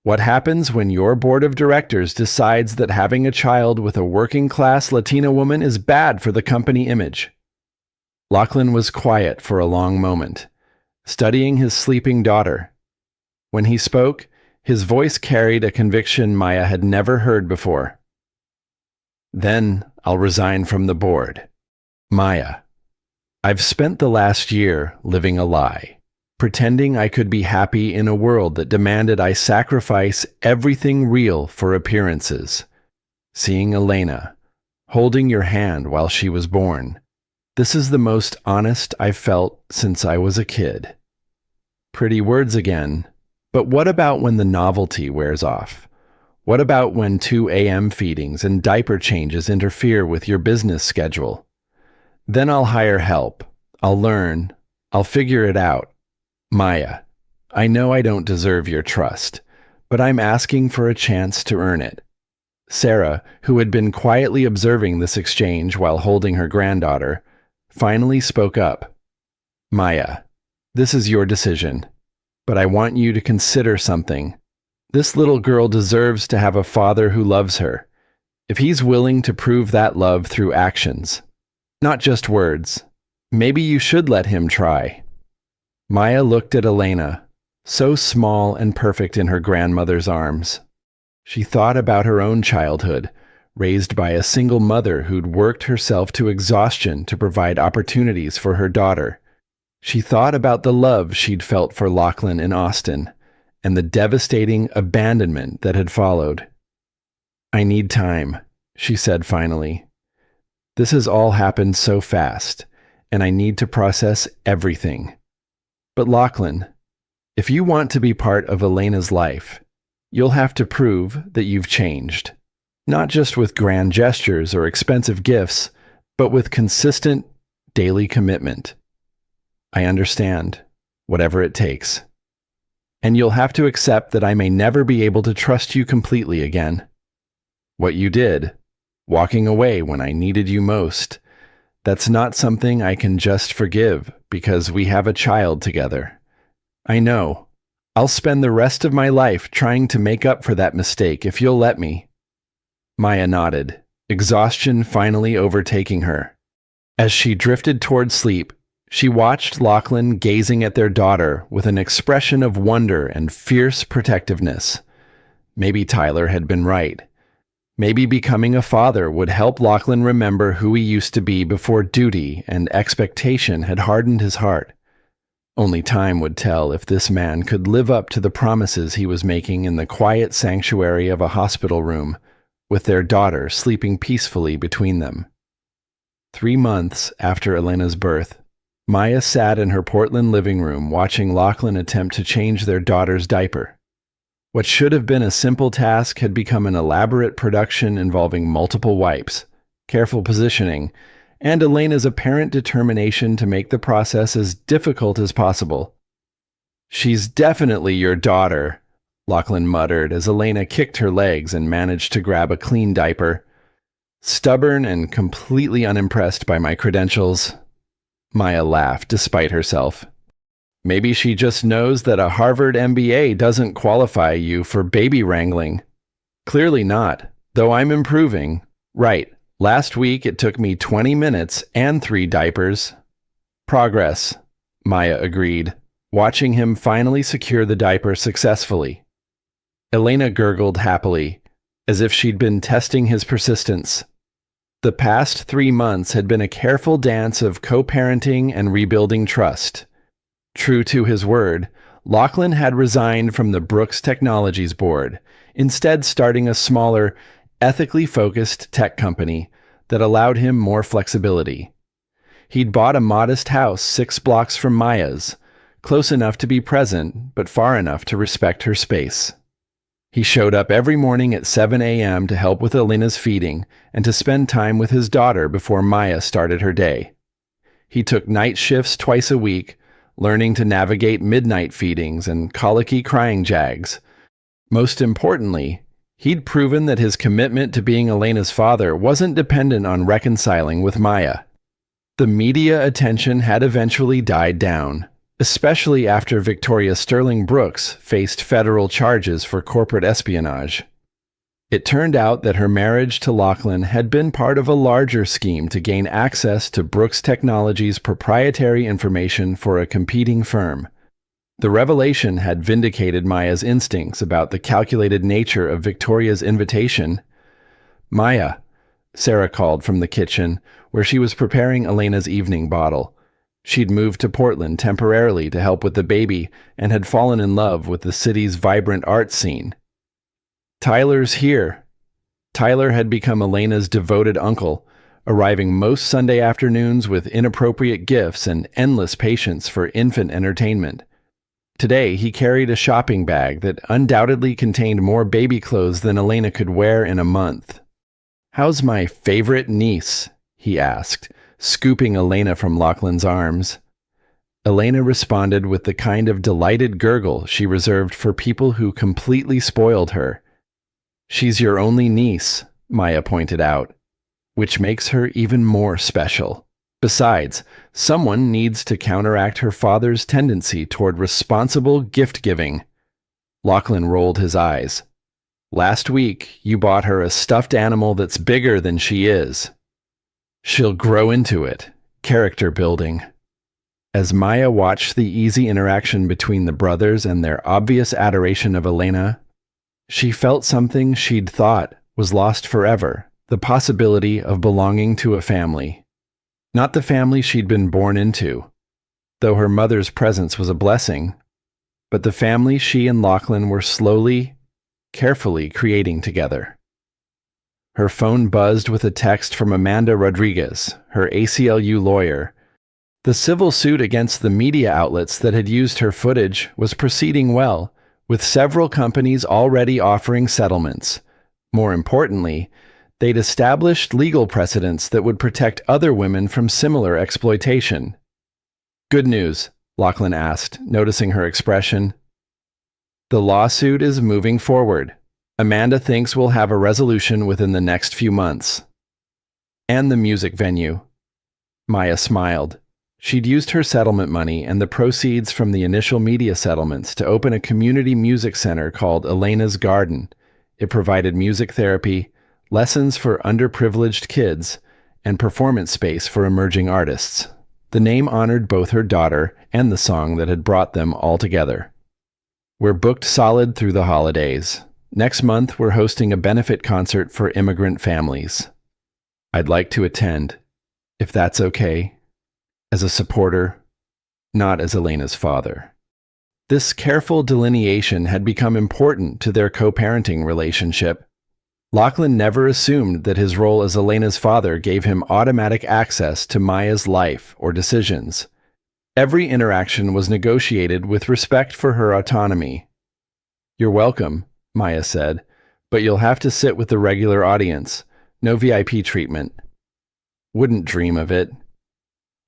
What happens when your board of directors decides that having a child with a working-class Latina woman is bad for the company image?" Lachlan was quiet for a long moment, studying his sleeping daughter. When he spoke, his voice carried a conviction Maya had never heard before. "Then I'll resign from the board. Maya, I've spent the last year living a lie, pretending I could be happy in a world that demanded I sacrifice everything real for appearances. Seeing Elena, holding your hand while she was born, this is the most honest I've felt since I was a kid." Pretty words again, but what about when the novelty wears off? What about when 2 a.m. feedings and diaper changes interfere with your business schedule? "Then I'll hire help. I'll learn. I'll figure it out. Maya, I know I don't deserve your trust, but I'm asking for a chance to earn it." Sarah, who had been quietly observing this exchange while holding her granddaughter, finally spoke up. "Maya, this is your decision, but I want you to consider something. This little girl deserves to have a father who loves her, if he's willing to prove that love through actions, not just words. Maybe you should let him try." Maya looked at Elena, so small and perfect in her grandmother's arms. She thought about her own childhood, raised by a single mother who'd worked herself to exhaustion to provide opportunities for her daughter. She thought about the love she'd felt for Lachlan in Austin, and the devastating abandonment that had followed. "I need time," she said finally. "This has all happened so fast, and I need to process everything. But Lachlan, if you want to be part of Elena's life, you'll have to prove that you've changed. Not just with grand gestures or expensive gifts, but with consistent, daily commitment. I understand, whatever it takes. And you'll have to accept that I may never be able to trust you completely again. What you did, walking away when I needed you most, that's not something I can just forgive because we have a child together. I know. I'll spend the rest of my life trying to make up for that mistake if you'll let me." Maya nodded, exhaustion finally overtaking her. As she drifted toward sleep, she watched Lachlan gazing at their daughter with an expression of wonder and fierce protectiveness. Maybe Tyler had been right. Maybe becoming a father would help Lachlan remember who he used to be before duty and expectation had hardened his heart. Only time would tell if this man could live up to the promises he was making in the quiet sanctuary of a hospital room, with their daughter sleeping peacefully between them. 3 months after Elena's birth, Maya sat in her Portland living room watching Lachlan attempt to change their daughter's diaper. What should have been a simple task had become an elaborate production involving multiple wipes, careful positioning, and Elena's apparent determination to make the process as difficult as possible. "She's definitely your daughter," Lachlan muttered as Elena kicked her legs and managed to grab a clean diaper. "Stubborn and completely unimpressed by my credentials." Maya laughed despite herself. "Maybe she just knows that a Harvard MBA doesn't qualify you for baby wrangling." "Clearly not, though I'm improving. Right, last week it took me 20 minutes and 3 diapers." "Progress," Maya agreed, watching him finally secure the diaper successfully. Elena gurgled happily, as if she'd been testing his persistence. The past 3 months had been a careful dance of co-parenting and rebuilding trust. True to his word, Lachlan had resigned from the Brooks Technologies board, instead starting a smaller, ethically focused tech company that allowed him more flexibility. He'd bought a modest house 6 blocks from Maya's, close enough to be present, but far enough to respect her space. He showed up every morning at 7 a.m. to help with Elena's feeding and to spend time with his daughter before Maya started her day. He took night shifts twice a week, learning to navigate midnight feedings and colicky crying jags. Most importantly, he'd proven that his commitment to being Elena's father wasn't dependent on reconciling with Maya. The media attention had eventually died down, especially after Victoria Sterling Brooks faced federal charges for corporate espionage. It turned out that her marriage to Lachlan had been part of a larger scheme to gain access to Brooks Technologies' proprietary information for a competing firm. The revelation had vindicated Maya's instincts about the calculated nature of Victoria's invitation. "Maya," Sarah called from the kitchen, where she was preparing Elena's evening bottle. She'd moved to Portland temporarily to help with the baby and had fallen in love with the city's vibrant art scene. "Tyler's here." Tyler had become Elena's devoted uncle, arriving most Sunday afternoons with inappropriate gifts and endless patience for infant entertainment. Today, he carried a shopping bag that undoubtedly contained more baby clothes than Elena could wear in a month. "How's my favorite niece?" he asked, scooping Elena from Lachlan's arms. Elena responded with the kind of delighted gurgle she reserved for people who completely spoiled her. "She's your only niece," Maya pointed out, "which makes her even more special. Besides, someone needs to counteract her father's tendency toward responsible gift-giving." Lachlan rolled his eyes. "Last week, you bought her a stuffed animal that's bigger than she is." "She'll grow into it. Character building." As Maya watched the easy interaction between the brothers and their obvious adoration of Elena, she felt something she'd thought was lost forever, the possibility of belonging to a family. Not the family she'd been born into, though her mother's presence was a blessing, but the family she and Lachlan were slowly, carefully creating together. Her phone buzzed with a text from Amanda Rodriguez, her ACLU lawyer. The civil suit against the media outlets that had used her footage was proceeding well, with several companies already offering settlements. More importantly, they'd established legal precedents that would protect other women from similar exploitation. "Good news?" Lachlan asked, noticing her expression. "The lawsuit is moving forward. Amanda thinks we'll have a resolution within the next few months." "And the music venue." Maya smiled. She'd used her settlement money and the proceeds from the initial media settlements to open a community music center called Elena's Garden. It provided music therapy, lessons for underprivileged kids, and performance space for emerging artists. The name honored both her daughter and the song that had brought them all together. "We're booked solid through the holidays. Next month, we're hosting a benefit concert for immigrant families. I'd like to attend, if that's okay, as a supporter, not as Elena's father." This careful delineation had become important to their co-parenting relationship. Lachlan never assumed that his role as Elena's father gave him automatic access to Maya's life or decisions. Every interaction was negotiated with respect for her autonomy. "You're welcome," Maya said, "but you'll have to sit with the regular audience. No VIP treatment." "Wouldn't dream of it."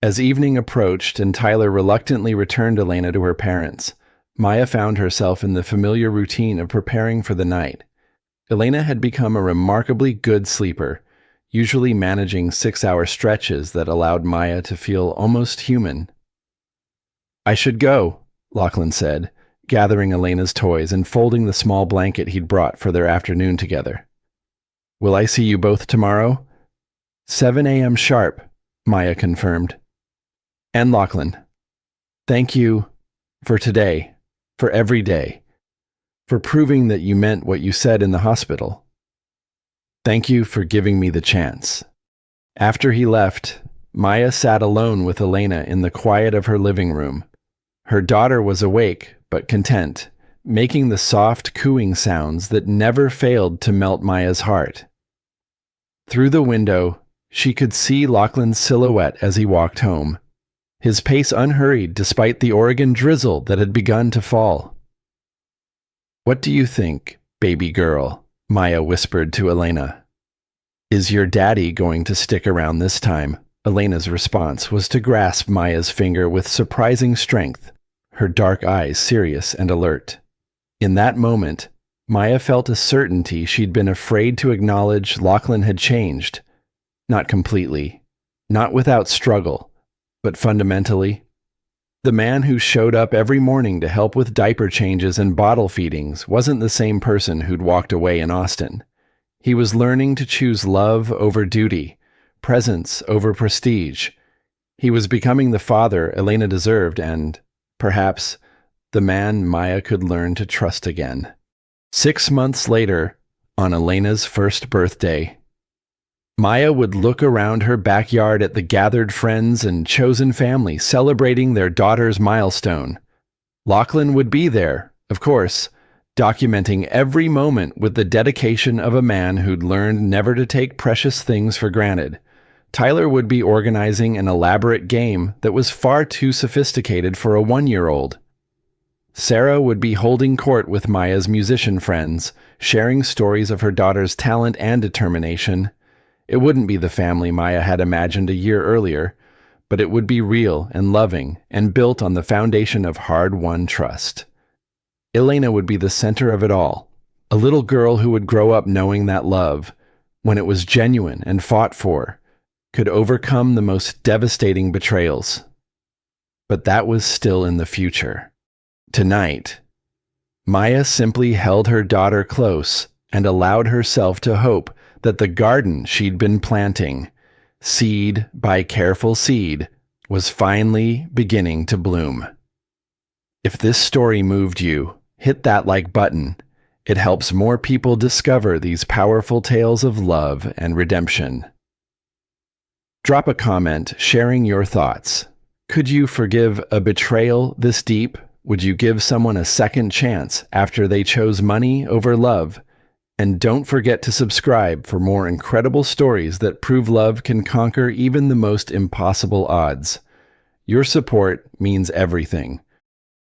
As evening approached and Tyler reluctantly returned Elena to her parents, Maya found herself in the familiar routine of preparing for the night. Elena had become a remarkably good sleeper, usually managing 6-hour stretches that allowed Maya to feel almost human. "I should go," Lachlan said, gathering Elena's toys and folding the small blanket he'd brought for their afternoon together. "Will I see you both tomorrow?" 7 a.m. sharp, Maya confirmed. "And Lachlan, thank you for today, for every day, for proving that you meant what you said in the hospital. Thank you for giving me the chance." After he left, Maya sat alone with Elena in the quiet of her living room. Her daughter was awake, but content, making the soft cooing sounds that never failed to melt Maya's heart. Through the window, she could see Lachlan's silhouette as he walked home, his pace unhurried despite the Oregon drizzle that had begun to fall. "What do you think, baby girl?" Maya whispered to Elena. "Is your daddy going to stick around this time?" Elena's response was to grasp Maya's finger with surprising strength, her dark eyes serious and alert. In that moment, Maya felt a certainty she'd been afraid to acknowledge. Lachlan had changed. Not completely, not without struggle, but fundamentally. The man who showed up every morning to help with diaper changes and bottle feedings wasn't the same person who'd walked away in Austin. He was learning to choose love over duty, presence over prestige. He was becoming the father Elena deserved and, perhaps, the man Maya could learn to trust again. 6 months later, on Elena's first birthday, Maya would look around her backyard at the gathered friends and chosen family celebrating their daughter's milestone. Lachlan would be there, of course, documenting every moment with the dedication of a man who'd learned never to take precious things for granted. Tyler would be organizing an elaborate game that was far too sophisticated for a 1-year-old. Sarah would be holding court with Maya's musician friends, sharing stories of her daughter's talent and determination. It wouldn't be the family Maya had imagined a year earlier, but it would be real and loving and built on the foundation of hard-won trust. Elena would be the center of it all, a little girl who would grow up knowing that love, when it was genuine and fought for, could overcome the most devastating betrayals. But that was still in the future. Tonight, Maya simply held her daughter close and allowed herself to hope that the garden she'd been planting, seed by careful seed, was finally beginning to bloom. If this story moved you, hit that like button. It helps more people discover these powerful tales of love and redemption. Drop a comment sharing your thoughts. Could you forgive a betrayal this deep? Would you give someone a second chance after they chose money over love? And don't forget to subscribe for more incredible stories that prove love can conquer even the most impossible odds. Your support means everything.